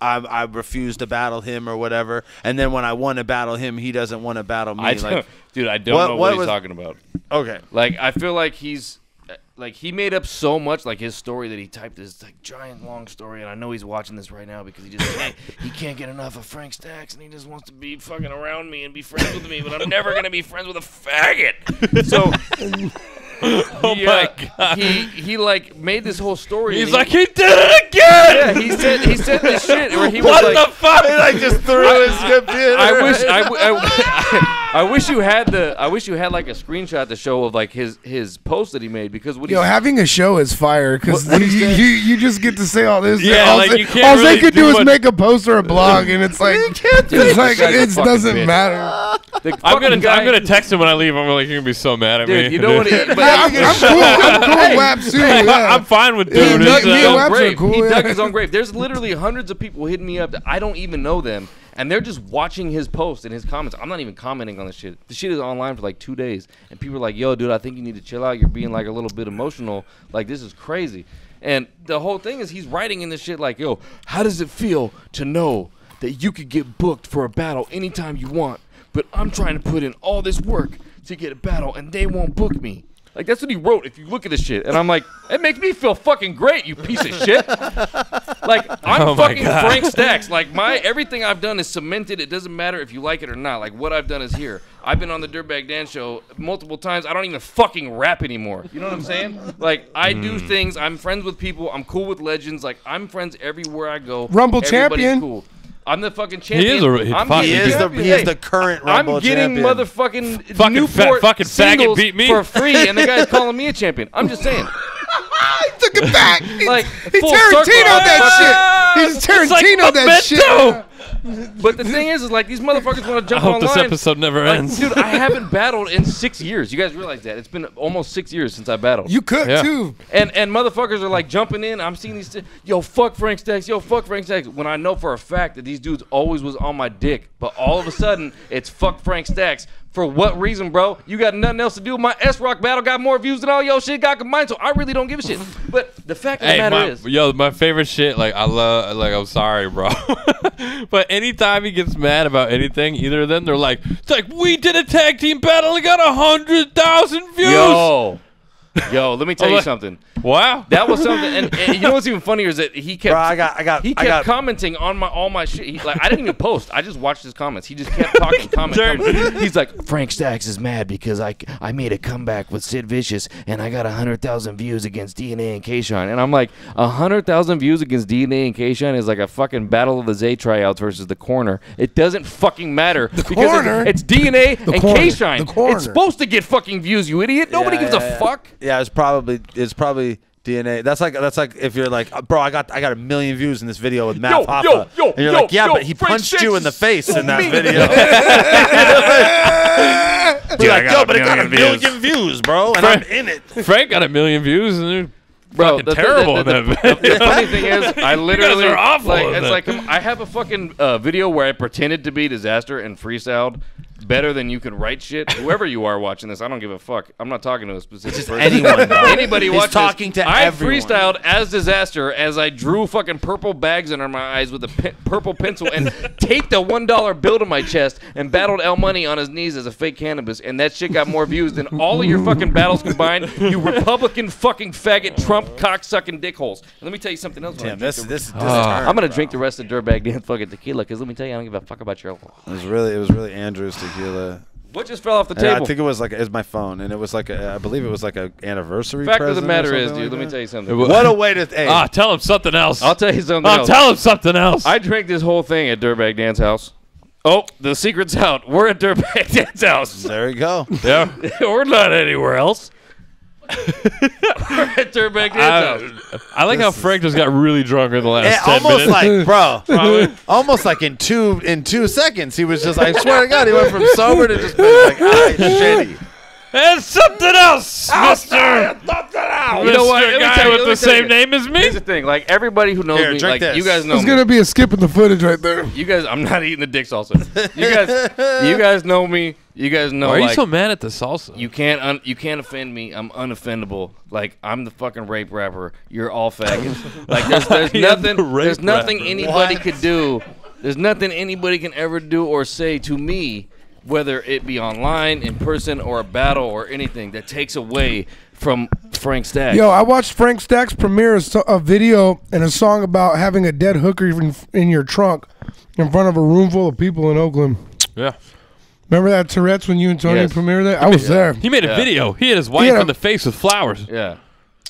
I refuse to battle him or whatever. And then when I want to battle him, he doesn't want to battle me. Dude, I don't know what he's talking about. Okay. Like, I feel like he made up so much, like his story that he typed this like giant long story, and I know he's watching this right now because he can't get enough of Frank Stacks, and he just wants to be fucking around me and be friends with me, but I'm never gonna be friends with a faggot. So, my God, he like made this whole story. He's like, he did it again. Yeah, he said this shit where he what was like, the fuck? He like just threw his computer. I wish you had like a screenshot to show of like his post that he made because what having a show is fire because you just get to say all this. Yeah, all like they, you can't all really they could do do is much. make a post or a blog, and it's like it doesn't matter. I'm gonna text him when I leave. I'm like, you're gonna be so mad at me. Dude, you know what? I'm cool. I'm cool with WAP too. Yeah. I'm fine with Yeah, doing me it. and Waps are cool. He Yeah. dug his own grave. There's literally hundreds of people hitting me up that I don't even know them, and they're just watching his posts and his comments. I'm not even commenting on this shit. The shit is online for like 2 days, and people are like, "Yo, dude, I think you need to chill out. You're being like a little bit emotional. Like this is crazy." And the whole thing is he's writing in this shit like, "Yo, how does it feel to know that you could get booked for a battle anytime you want, but I'm trying to put in all this work to get a battle, and they won't book me?" Like, that's what he wrote if you look at this shit. And I'm like, it makes me feel fucking great, you piece of shit. Like, I'm fucking Frank Stacks. Like, everything I've done is cemented. It doesn't matter if you like it or not. Like, what I've done is here. I've been on the Dirtbag Dan show multiple times. I don't even fucking rap anymore. You know what I'm saying? Like, I do things. I'm friends with people. I'm cool with legends. Like, I'm friends everywhere I go. Rumble Everybody's champion. Cool. I'm the fucking champion. He is the current Rumble I'm getting champion. motherfucking Newport fucking faggot singles beat me for free, and the guy's calling me a champion. I'm just saying. He took it back. Like, he full Tarantino circle. that shit. He's Tarantino that shit. But the thing is like these motherfuckers want to jump I hope online. this episode never ends. Dude, I haven't battled in 6 years. You guys realize that? It's been almost 6 years since I battled. You could too. And motherfuckers are like jumping in. I'm seeing these. Yo, fuck Frank Stacks. Yo, fuck Frank Stacks. When I know for a fact that these dudes always was on my dick, but all of a sudden it's fuck Frank Stacks. For what reason, bro? You got nothing else to do. My S-Rock battle got more views than all your shit got combined, so I really don't give a shit. But the fact of the matter is... Yo, my favorite shit, like, I love, like, I'm sorry, bro. But anytime he gets mad about anything, either of them, they're like, it's like, we did a tag team battle and got 100,000 views. Yo, let me tell you something. Wow, that was something. And you know what's even funnier is that he kept. Bro, he kept commenting on all my shit. Like I didn't even post. I just watched his comments. He just kept talking, comment. He's like, Frank Stacks is mad because I made a comeback with Sid Vicious and I got 100,000 views against DNA and K-Shine. And I'm like, 100,000 views against DNA and K-Shine is like a fucking Battle of the Zay tryouts versus the Corner. It doesn't fucking matter because it's DNA and K-Shine. It's supposed to get fucking views, you idiot. Nobody gives a fuck. Yeah, it's probably DNA. That's like if you're like, bro, I got 1 million views in this video with Matt Hoffa. And you're like, yeah, but he punched you in the face in that video. You're like, yo, but it got 1 million views, bro, and I'm in it. Frank got 1 million views, and they're fucking terrible. The funny thing is, I literally are awful. Like, it's like I have a fucking video where I pretended to be Disaster and freestyled better than you could write shit. Whoever you are watching this, I don't give a fuck. I'm not talking to a specific person. Anyone, bro. Anybody watching talking this, to I everyone. freestyled as Disaster as I drew fucking purple bags under my eyes with a purple pencil and taped a $1 bill to my chest and battled El Money on his knees as a fake cannabis, and that shit got more views than all of your fucking battles combined, you Republican fucking faggot Trump cock-sucking dickholes. And let me tell you something else. Damn, this I'm gonna drink the rest of Dirtbag Dan fucking tequila because let me tell you, I don't give a fuck about your alcohol. It was really Andrew's tequila. What just fell off the table? I think it was my phone, and it was like I believe it was like an anniversary. Fact of the matter is, dude, let me tell you something. What a way to tell him something else. I'll tell you something else. Tell him something else. I drank this whole thing at Dirtbag Dan's house. Oh, the secret's out. We're at Dirtbag Dan's house. There you go. Yeah, we're not anywhere else. We're at Dirtbag Dan's house. I like how Frank just got really drunk in the last 10 almost minutes. like, bro, almost like in 2 seconds, he was just like, I swear to God, he went from sober to just being like, shitty. And something else, mister. You know what? Mr. Guy with the same name as me? Here's the thing. Like, everybody who knows me, like, you guys know There's going to be a skip in the footage right there. You guys, I'm not eating the dick salsa. You guys know me. You guys know. Why are you like, so mad at the salsa? You can't offend me. I'm unoffendable. Like, I'm the fucking rape rapper. You're all faggots. Like, there's nothing anybody could do. There's nothing anybody can ever do or say to me, whether it be online, in person, or a battle, or anything that takes away from Frank Stacks. Yo, I watched Frank Stacks premiere a video and a song about having a dead hooker in your trunk in front of a room full of people in Oakland. Yeah. Remember that Tourette's when you and Tony premiered that? I was there. He made a video. He hit his wife in the face with flowers. Yeah.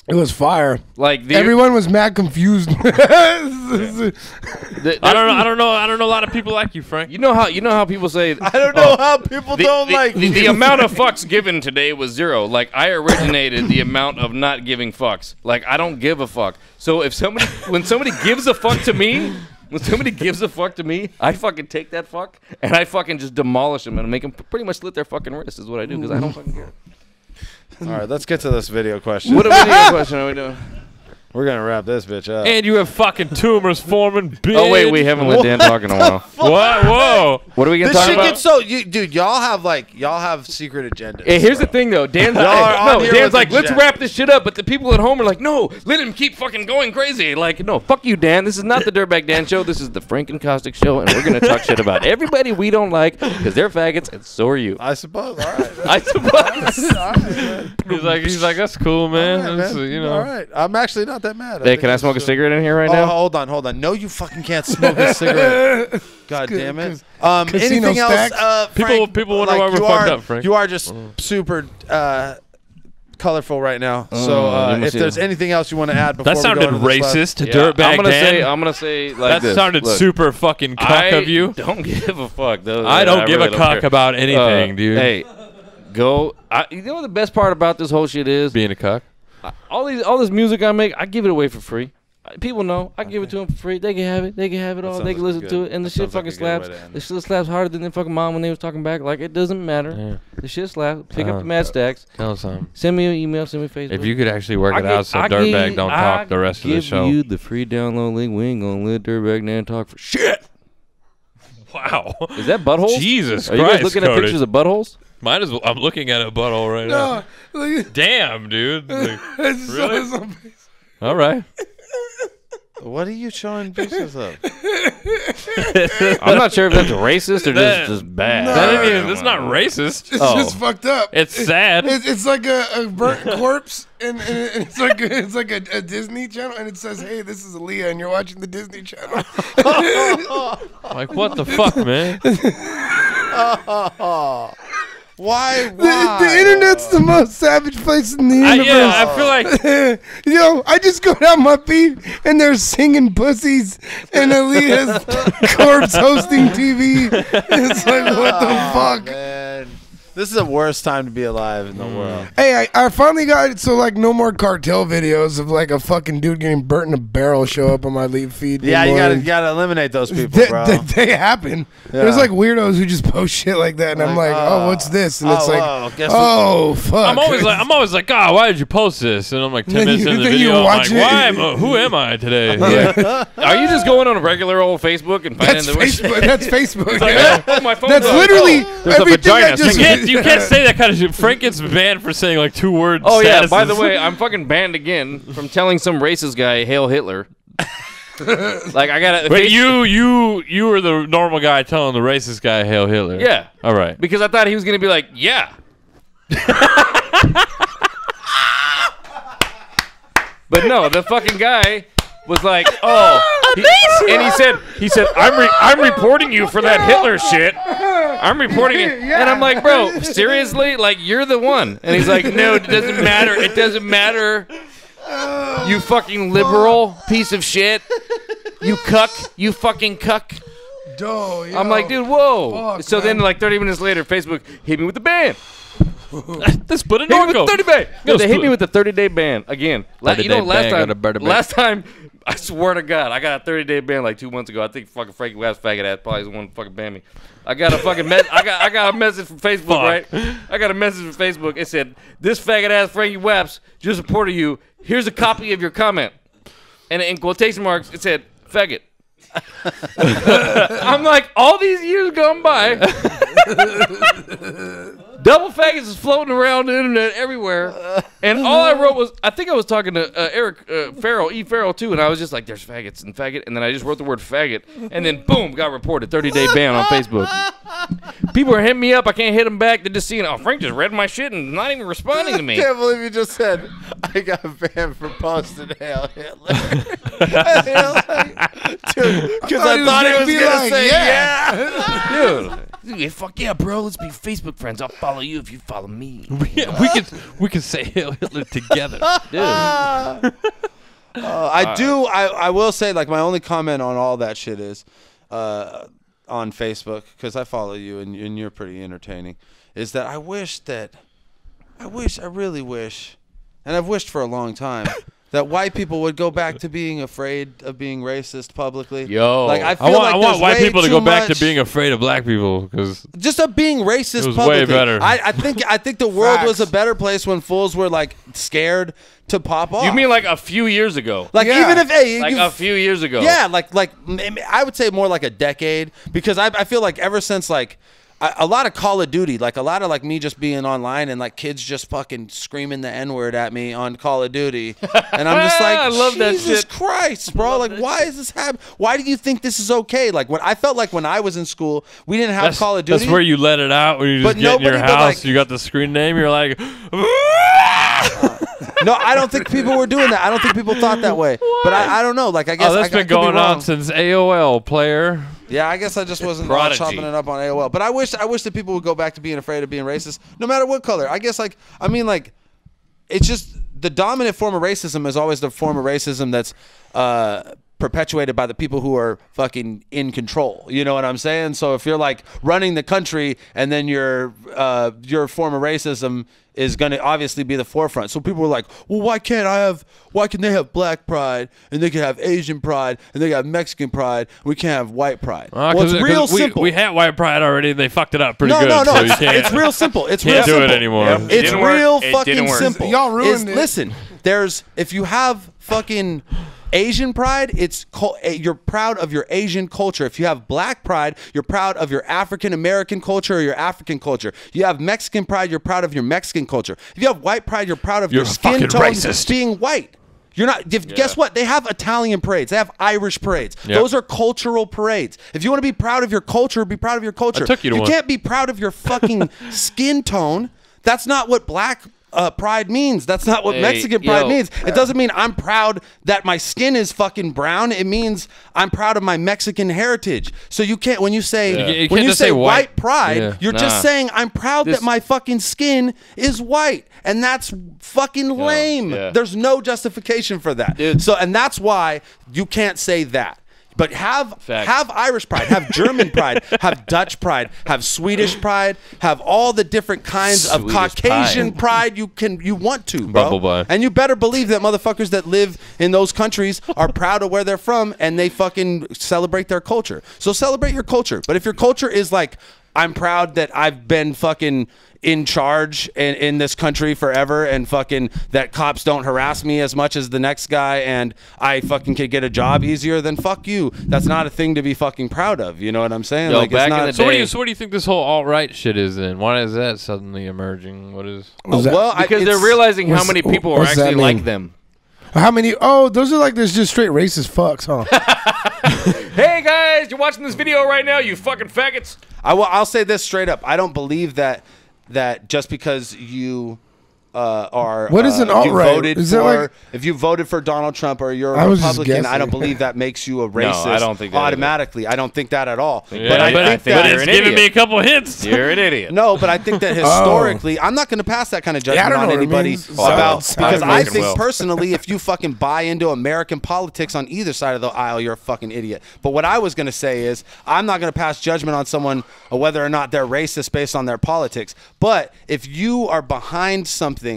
It was fire. Like everyone was mad confused. I don't know a lot of people like you, Frank. You know how people say I don't know how people don't like me. The amount of fucks given today was 0. Like I originated the amount of not giving fucks. Like I don't give a fuck. So if when somebody gives a fuck to me, I fucking take that fuck and I fucking just demolish them and make them pretty much slit their fucking wrists is what I do because I don't fucking care. All right, let's get to this video question. What video question are we doing? We're gonna wrap this bitch up. And you have fucking tumors forming. Bitch. Oh wait, we haven't let Dan talk in a while. What? Whoa! What are we gonna talk about? Gets so, dude, y'all have secret agendas. Hey, here's the thing though, Dan's like, let's wrap this shit up, but the people at home are like, no, let him keep fucking going crazy. Like, no, fuck you, Dan. This is not the Dirtbag Dan show. This is the Frank and Caustic show, and we're gonna talk shit about everybody we don't like because they're faggots, and so are you. I suppose. All right. I suppose. He's like, that's cool, man. All right, That's, man. you know. All right. I'm actually not that mad. Hey, can I smoke a cigarette in here right now? Hold on. No, you fucking can't smoke a cigarette. God damn it. Anything else? Frank, people wonder why we're fucked up, Frank. You are just super colorful right now. So if there's anything else you want to add before that sounded racist to Dirtbag Dan. I'm gonna say like that sounded super fucking cock of you. Don't give a fuck. I don't give a cock about anything, dude. Hey, go. You know what the best part about this whole shit is? Being a cock. All this music I make, I give it away for free. People know I give it to them for free. They can have it. They can have it all. They can listen to it, and the shit fucking slaps. The shit slaps harder than their fucking mom when they was talking back. Like it doesn't matter. Yeah. The shit slaps. Pick up the Mad Stacks. Tell us something. Send me an email. Send me Facebook. If you could actually work it out, so Dirtbag don't talk the rest of the show. Give you the free download link. We ain't gonna let Dirtbag Dan talk for shit. Wow. Is that buttholes? Jesus Are you Christ, guys looking at pictures of buttholes? Might as well. I'm looking at a butthole right now. Damn, dude. Like, really? All right. What are you showing pictures of? I'm not sure if that's racist or just bad. That's not racist. It's just fucked up. It's sad. It's like a burnt corpse, and it's like a Disney channel, and it says, "Hey, this is Aaliyah, and you're watching the Disney Channel." Like, what the fuck, man? Why? The internet's the most savage place in the universe. Yeah, I feel like yo, I just go down my feed and they're singing pussies and Aaliyah's corpse hosting TV. It's like, what the fuck? Man. This is the worst time to be alive in the world. Hey, I finally got it so like no more cartel videos of like a fucking dude getting burnt in a barrel show up on my lead feed. Yeah, you gotta eliminate those people, bro. They happen. Yeah. There's like weirdos who just post shit like that, and I'm like, oh, what's this? And it's like, oh, fuck. I'm always like, God, why did you post this? And I'm like 10 minutes in the video, I'm like, who am I today? Are you just going on a regular old Facebook and finding the Facebook? That's Facebook. Like, oh, my phone. That's literally there's a vagina. You can't say that kind of shit. Frank gets banned for saying like 2 words. Oh yeah. By the way, I'm fucking banned again from telling some racist guy "Hail Hitler." Like I gotta. Wait, you were the normal guy telling the racist guy "Hail Hitler." Yeah. All right. Because I thought he was gonna be like, yeah. But no, the fucking guy was like, oh, and he said, I'm reporting you for that Hitler shit. I'm reporting it. And I'm like, bro, seriously? Like, you're the one. And he's like, no, it doesn't matter. It doesn't matter. You fucking liberal piece of shit. You cuck. You fucking cuck. I'm like, dude, whoa. Fuck, so then, like, 30 minutes later, Facebook hit me with the ban. Let's put it on. on. 30 ban. No, they hit me with the 30-day ban again. Last time, I swear to God, I got a 30-day ban like 2 months ago. I think fucking Frankie West faggot ass probably is the one who fucking banned me. I got a fucking I got a message from Facebook, right? I got a message from Facebook. It said, "This faggot ass Frankie Waps just reported you. Here's a copy of your comment." And in quotation marks, it said, "Faggot." I'm like, all these years gone by, double faggots is floating around the internet everywhere, and all I wrote was, I think I was talking to Eric Farrell, Farrell too, and I was just like, there's faggots and faggot, and then I just wrote the word faggot, and then boom, got reported, 30-day ban on Facebook. People are hitting me up, I can't hit them back, they're just seeing, oh, Frank just read my shit and not even responding to me. I can't believe you just said, I got banned for posting Hail Hitler. Dude, because I thought he was going to say, yeah. Dude, fuck yeah, bro, let's be Facebook friends. I'll follow you if you follow me. we can say Hail Hitler together. Dude. I will say, like, my only comment on all that shit is on Facebook, because I follow you and you're pretty entertaining, is that I really wish, and I've wished for a long time, that white people would go back to being afraid of being racist publicly. Yo, like I want white people to go back to being afraid of black people, because just of being racist. It was publicly. way better. I think the world was a better place when fools were like scared to pop off. You mean like a few years ago? Like even if a few years ago? Yeah, like I would say more like a decade, because I feel like ever since like. A lot of Call of Duty, like a lot of like me just being online and like kids just fucking screaming the N-word at me on Call of Duty, and I'm just like, I love that Jesus shit. Christ, bro! Like, why is this happening? Why do you think this is okay? Like, when I felt like when I was in school, we didn't have Call of Duty. That's where you let it out when you just get in your house. Like, you got the screen name. You're like, no, I don't think people were doing that. I don't think people thought that way. What? But I don't know. Like, I guess that's been going on since AOL, player. Yeah, I guess I just wasn't chopping it up on AOL. But I wish that people would go back to being afraid of being racist, no matter what color. I guess it's just the dominant form of racism is always the form of racism that's perpetuated by the people who are fucking in control. You know what I'm saying? So if you're like running the country and then your form of racism is going to obviously be the forefront. So people were like, well, why can they have black pride and they can have Asian pride and they got Mexican pride? We can't have white pride. Well, it's real simple. We had white pride already and they fucked it up pretty good. No. So you can't, it's real simple. It's can't real simple. do it anymore. Yep. It's real fucking simple. Y'all ruined it. Listen, if you have fucking Asian pride, you're proud of your Asian culture. If you have black pride, you're proud of your African American culture or your African culture. You have Mexican pride, you're proud of your Mexican culture. If you have white pride, you're proud of your skin tone being white. You're not. Guess what? They have Italian parades. They have Irish parades. Yep. Those are cultural parades. If you want to be proud of your culture, be proud of your culture. You can't be proud of your fucking skin tone. That's not what black pride means. That's not what Mexican pride means. It doesn't mean I'm proud that my skin is fucking brown. It means I'm proud of my Mexican heritage. So you can't, when you say when you say white pride, you're just saying I'm proud that my fucking skin is white, and that's fucking lame. There's no justification for that. So, and that's why you can't say that. But have Irish pride, have German pride, have Dutch pride, have Swedish pride, have all the different kinds of Caucasian pride you want to, bro. And you better believe that motherfuckers that live in those countries are proud of where they're from and they fucking celebrate their culture. So celebrate your culture. But if your culture is like, I'm proud that I've been fucking in charge in this country forever, and fucking that cops don't harass me as much as the next guy, and I fucking could get a job easier, then fuck you. That's not a thing to be fucking proud of. You know what I'm saying? Yo, like, back it's not, in the day, so what do you think this whole alt-right shit is then? Why is that suddenly emerging? What is? Well, because they're realizing how many people are actually like them. How many? Oh, those are like there's just straight racist fucks, huh? Hey guys, you're watching this video right now, you fucking faggots. I'll say this straight up. I don't believe that just because you are what is an alt-right? If you voted for Donald Trump or you're a Republican, I don't believe that makes you a racist. No, I don't think that automatically. I don't think that at all. But I think that it's giving me a couple hints. You're an idiot. No, but I think that historically, I'm not going to pass that kind of judgment on anybody because I think personally, if you fucking buy into American politics on either side of the aisle, you're a fucking idiot. But what I was going to say is, I'm not going to pass judgment on someone whether or not they're racist based on their politics. But if you are behind something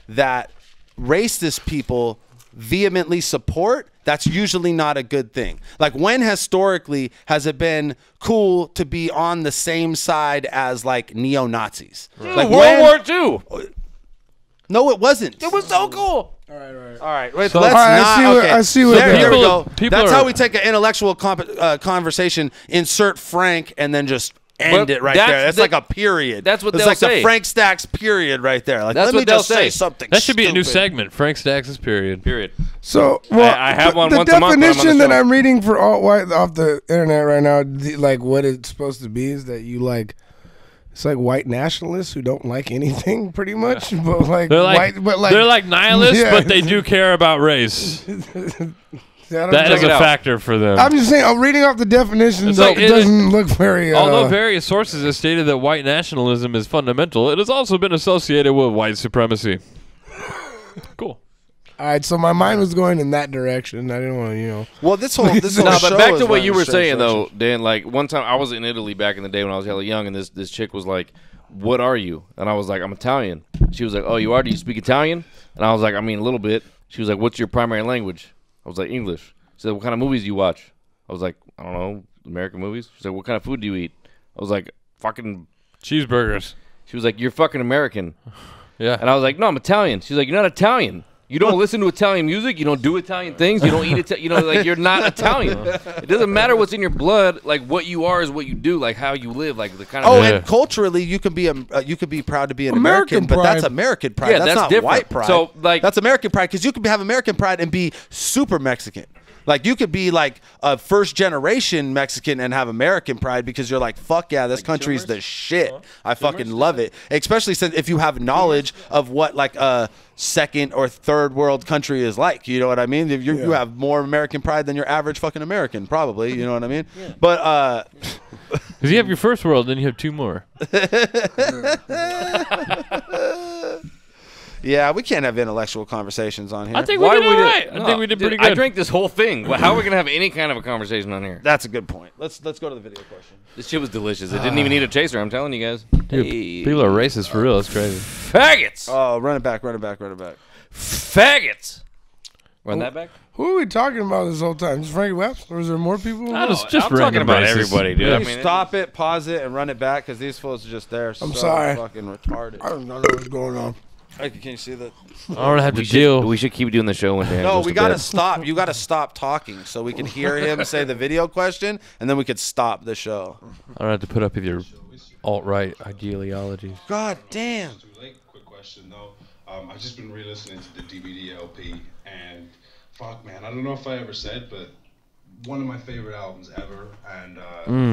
that racist people vehemently support, that's usually not a good thing. Like, when historically has it been cool to be on the same side as like neo-Nazis? Like World War II. No, it wasn't. It was so cool. All right. Wait, So, let's not. I see what there we go. That's how we take an intellectual conversation. Insert Frank and then just end it right there. That's like a period. That's what it's they'll like say. The Frank Stacks period right there. Like, that's let me what they'll just say something. That should be a new stupid. segment. Frank Stacks' period. So, well, I have one the once a month. The definition that I'm reading for alt-white off the internet right now, like what it's supposed to be, is that you like. It's like white nationalists who don't like anything, pretty much. But like, they're like, they're like nihilists, but they do care about race. That is a factor for them. I'm just saying, I'm reading off the definition, so it doesn't look very... although various sources have stated that white nationalism is fundamental, it has also been associated with white supremacy. Cool. All right, so my mind was going in that direction. I didn't want to, Well, this whole no, but back to what you were saying, though, Dan. Like, one time I was in Italy back in the day when I was hella young, and this chick was like, what are you? And I was like, I'm Italian. She was like, oh, you are? Do you speak Italian? And I was like, I mean, a little bit. She was like, what's your primary language? I was like, English. She said, what kind of movies do you watch? I was like, I don't know, American movies. She said, what kind of food do you eat? I was like, fucking cheeseburgers. She was like, you're fucking American. Yeah. And I was like, no, I'm Italian. She's like, you're not Italian. You don't listen to Italian music. You don't do Italian things. You don't eat it. Like, you're not Italian. It doesn't matter what's in your blood. Like, what you are is what you do. Like, how you live. Like, the kind of. and culturally, you can be proud to be an American, but that's American pride. Yeah, that's not different. white pride. So, like, that's American pride, because you can have American pride and be super Mexican. Like, you could be like a first-generation Mexican and have American pride because you're like, fuck yeah, this country's the shit. I fucking love it. Especially since if you have knowledge of what like a second or third world country is like. You know what I mean? If you have more American pride than your average fucking American, probably. You know what I mean? Yeah. But because you have your first world, then you have two more. Yeah, we can't have intellectual conversations on here. I think we did all right. I think we did pretty good. I drank this whole thing. How are we going to have any kind of a conversation on here? That's a good point. Let's go to the video question. This shit was delicious. It didn't even need a chaser, I'm telling you guys. Dude, people are racist for real. That's crazy. Faggots! Oh, run it back. Faggots! Run that back? Who are we talking about this whole time? Just Frankie West? Or is there more people? I'm talking about everybody, dude. I mean, stop it, pause it, and run it back, because these fools are just there. I'm sorry. Fucking retarded. I don't know what's going on. Can you see that? I don't have to deal. We should keep doing the show when Dan No, goes we to gotta bed. stop. You gotta stop talking so we can hear him say the video question, and then we could stop the show. I don't have to put up with your alt-right ideologies. God damn. Quick question though. I've just been re-listening to the DVD LP, and fuck, man, I don't know if I ever said, but one of my favorite albums ever, and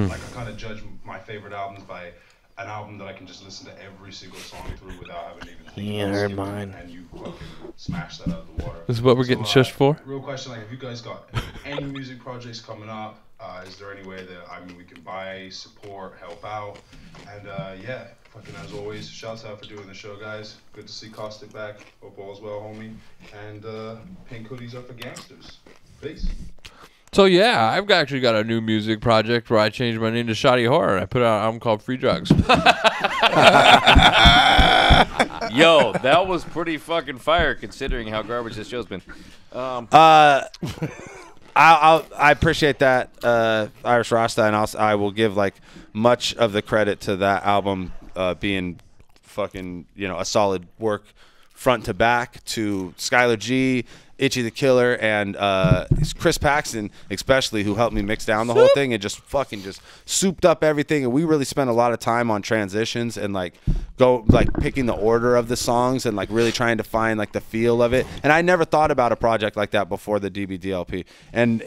like I kind of judge my favorite albums by an album that I can just listen to every single song through without having to even think Yeah, I about heard skipping, mine. and you fucking smash that out of the water. This is what we're getting shushed for? Real question, like, have you guys got any music projects coming up? Is there any way that, we can buy, support, help out? And yeah, fucking as always, shouts out for doing the show, guys. Good to see Caustic back. Hope all's well, homie. And pink hoodies up for gangsters. Peace. So yeah, I've actually got a new music project where I changed my name to Shoddy Horror. I put out an album called Free Drugs. Yo, that was pretty fucking fire considering how garbage this show's been. I appreciate that, Irish Rasta, and I will give like much of the credit to that album being fucking a solid work front to back to Skylar G, Itchy the Killer, and Chris Paxton especially, who helped me mix down the whole thing and just souped up everything. And we really spent a lot of time on transitions and picking the order of the songs and really trying to find the feel of it. And I never thought about a project like that before the DBDLP. And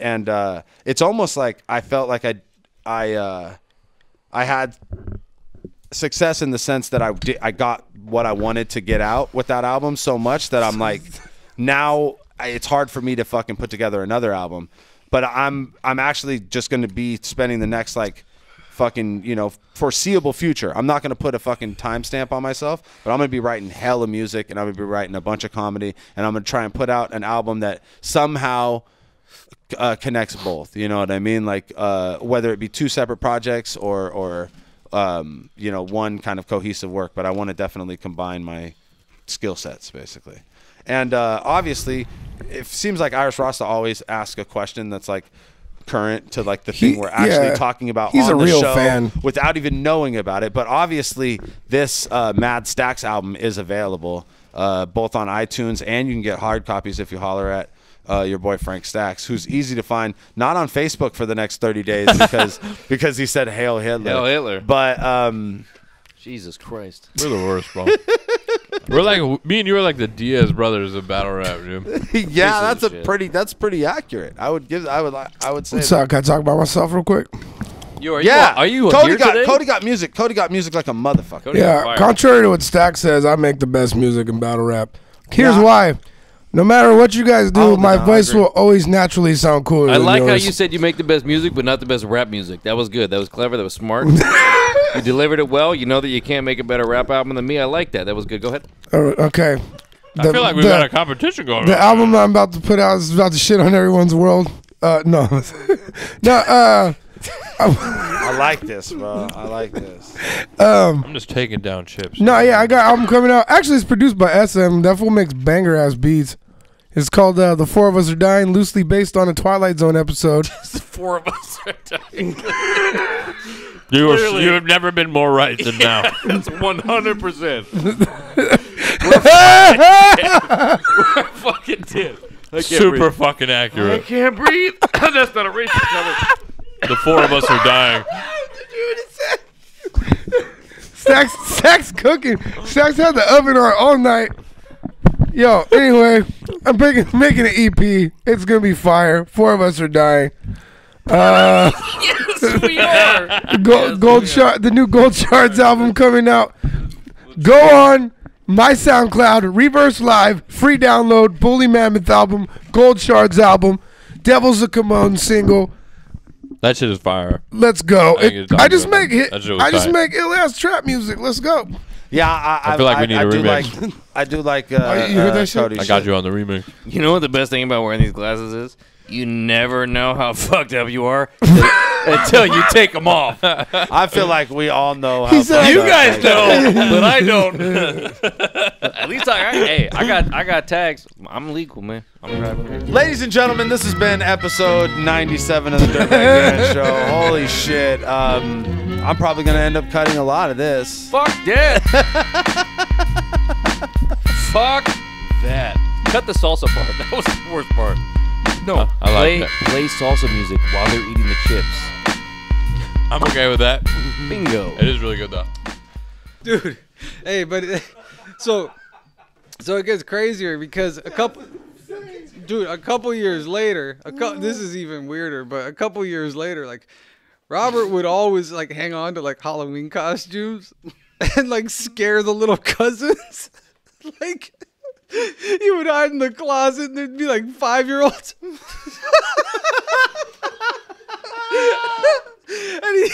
it's almost like I felt like I had success in the sense that I got what I wanted to get out with that album so much that I'm like, now it's hard for me to fucking put together another album. But I'm actually just going to be spending the next fucking foreseeable future. I'm not going to put a fucking timestamp on myself, but I'm going to be writing hella music, and I'm going to be writing a bunch of comedy, and I'm going to try and put out an album that somehow connects both. You know what I mean? Whether it be two separate projects or one kind of cohesive work, but I want to definitely combine my skill sets basically. And obviously it seems like Irish Rasta always asks a question that's current to the thing we're actually talking about. He's on a the real show fan without even knowing about it. But obviously this Mad Stacks album is available both on iTunes, and you can get hard copies if you holler at your boy Frank Stacks, who's easy to find, not on Facebook for the next 30 days because he said Hail Hitler. Hail Hitler. But Jesus Christ. We're the worst, bro. We're me and you are like the Diaz brothers of battle rap, dude. Yeah, that's pretty accurate. I would say. So can I talk about myself real quick? Are you Cody here today? Cody got music. Cody got music like a motherfucker. Yeah, contrary to what Stack says, I make the best music in battle rap. Here's why. No matter what you guys do, my voice will always naturally sound cooler. I like than how yours. you said you make the best music, but not the best rap music. That was good. That was clever. That was smart. You delivered it well. You know that you can't make a better rap album than me. I like that. That was good. Go ahead. Okay. I feel like we've got a competition going on. The album I'm about to put out is about to shit on everyone's world. No. I like this, bro. I like this. I'm just taking down chips. No, yeah, I got an album coming out. Actually, it's produced by SM. That fool makes banger ass beats. It's called The Four of Us Are Dying, loosely based on a Twilight Zone episode. The four of us are dying. You have never been more right than now. That's 100%. We're fucking dead. Super fucking accurate. I can't breathe. That's not a racist comment. The four of us are dying. Stack's cooking. Stack's had the oven on all night. Yo, anyway, I'm making an EP. It's gonna be fire. Four of Us Are Dying. Yes, we are. The new Gold Shards album coming out. Go on my SoundCloud, Reverse Live, free download, Bully Mammoth album, Gold Shards album, Devil's a Kimon single. That shit is fire. Let's go. I just make tight. ill ass trap music. Let's go. Yeah, I feel like we need a remix. I do like. You heard that shit? I got you on the remix. You know what the best thing about wearing these glasses is? You never know how fucked up you are until you take them off. I feel like we all know how. You guys know, but I don't. At least I got tags. I'm legal, man. I'm driving. Ladies and gentlemen, this has been episode 97 of the Dirtbag Dan Show. Holy shit. I'm probably going to end up cutting a lot of this. Fuck yeah. Fuck that. Cut the salsa part. That was the worst part. No, I like that. Play salsa music while they're eating the chips. I'm okay with that. Bingo. It is really good though. Dude, hey, but so it gets crazier because a couple years later, this is even weirder, but a couple years later, like Robert would always like hang on to like Halloween costumes and like scare the little cousins. Like he would hide in the closet and there'd be like 5-year-olds. And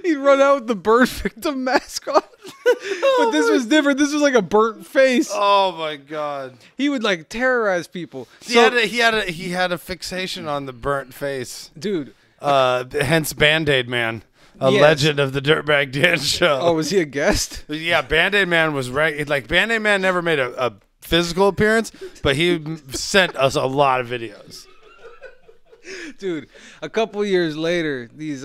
he'd run out with the burn victim mask on. But this was different. This was like a burnt face. Oh my god. He would like terrorize people. He had a fixation on the burnt face. Dude. Hence Band-Aid Man. A legend of the Dirtbag Dance show. Oh, was he a guest? Yeah, Band-Aid Man was right. Like Band-Aid Man never made a physical appearance, but he sent us a lot of videos. Dude, a couple years later, these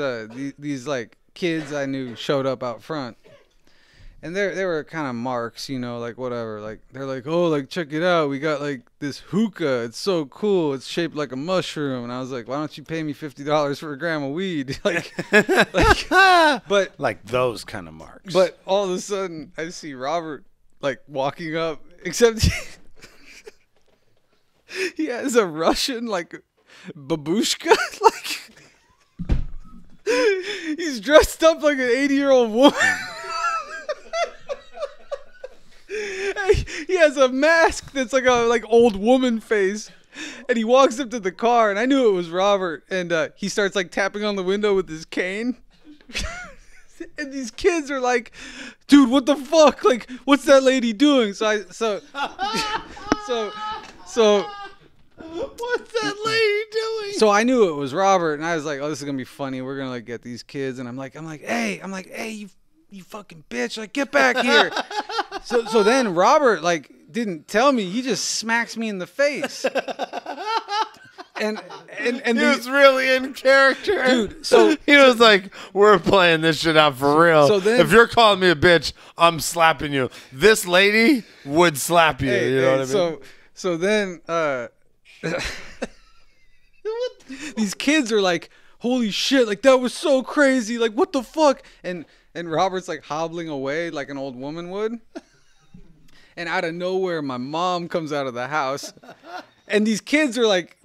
like kids I knew showed up out front, and they were kind of marks, you know, like whatever. Like they're like, oh, like check it out, we got like this hookah. It's so cool. It's shaped like a mushroom. And I was like, why don't you pay me $50 for a gram of weed? But like those kind of marks. But all of a sudden, I see Robert like walking up, except he has a Russian like babushka, like he's dressed up like an 80-year-old woman. He has a mask that's like a old woman face, and he walks up to the car, and I knew it was Robert, and he starts like tapping on the window with his cane. And these kids are like, dude, what the fuck, like what's that lady doing? So what's that lady doing? So I knew it was Robert, and I was like, oh, this is gonna be funny. We're gonna like get these kids, and I'm like, hey, you fucking bitch, like get back here. So then Robert like didn't tell me. He just smacks me in the face. And he was really in character, dude. So he was like, "We're playing this shit out for real. So then, if you're calling me a bitch, I'm slapping you. This lady would slap you. You know what I mean?" So then, these kids are like, "Holy shit! Like that was so crazy! Like what the fuck?" And Robert's like hobbling away like an old woman would. And out of nowhere, my mom comes out of the house, and these kids are like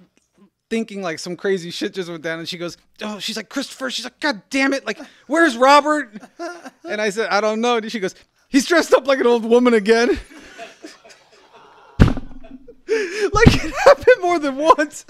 thinking like some crazy shit just went down, and she goes, oh, she's like, Christopher, she's like, God damn it, like, where's Robert? And I said, I don't know. And she goes, he's dressed up like an old woman again. Like it happened more than once.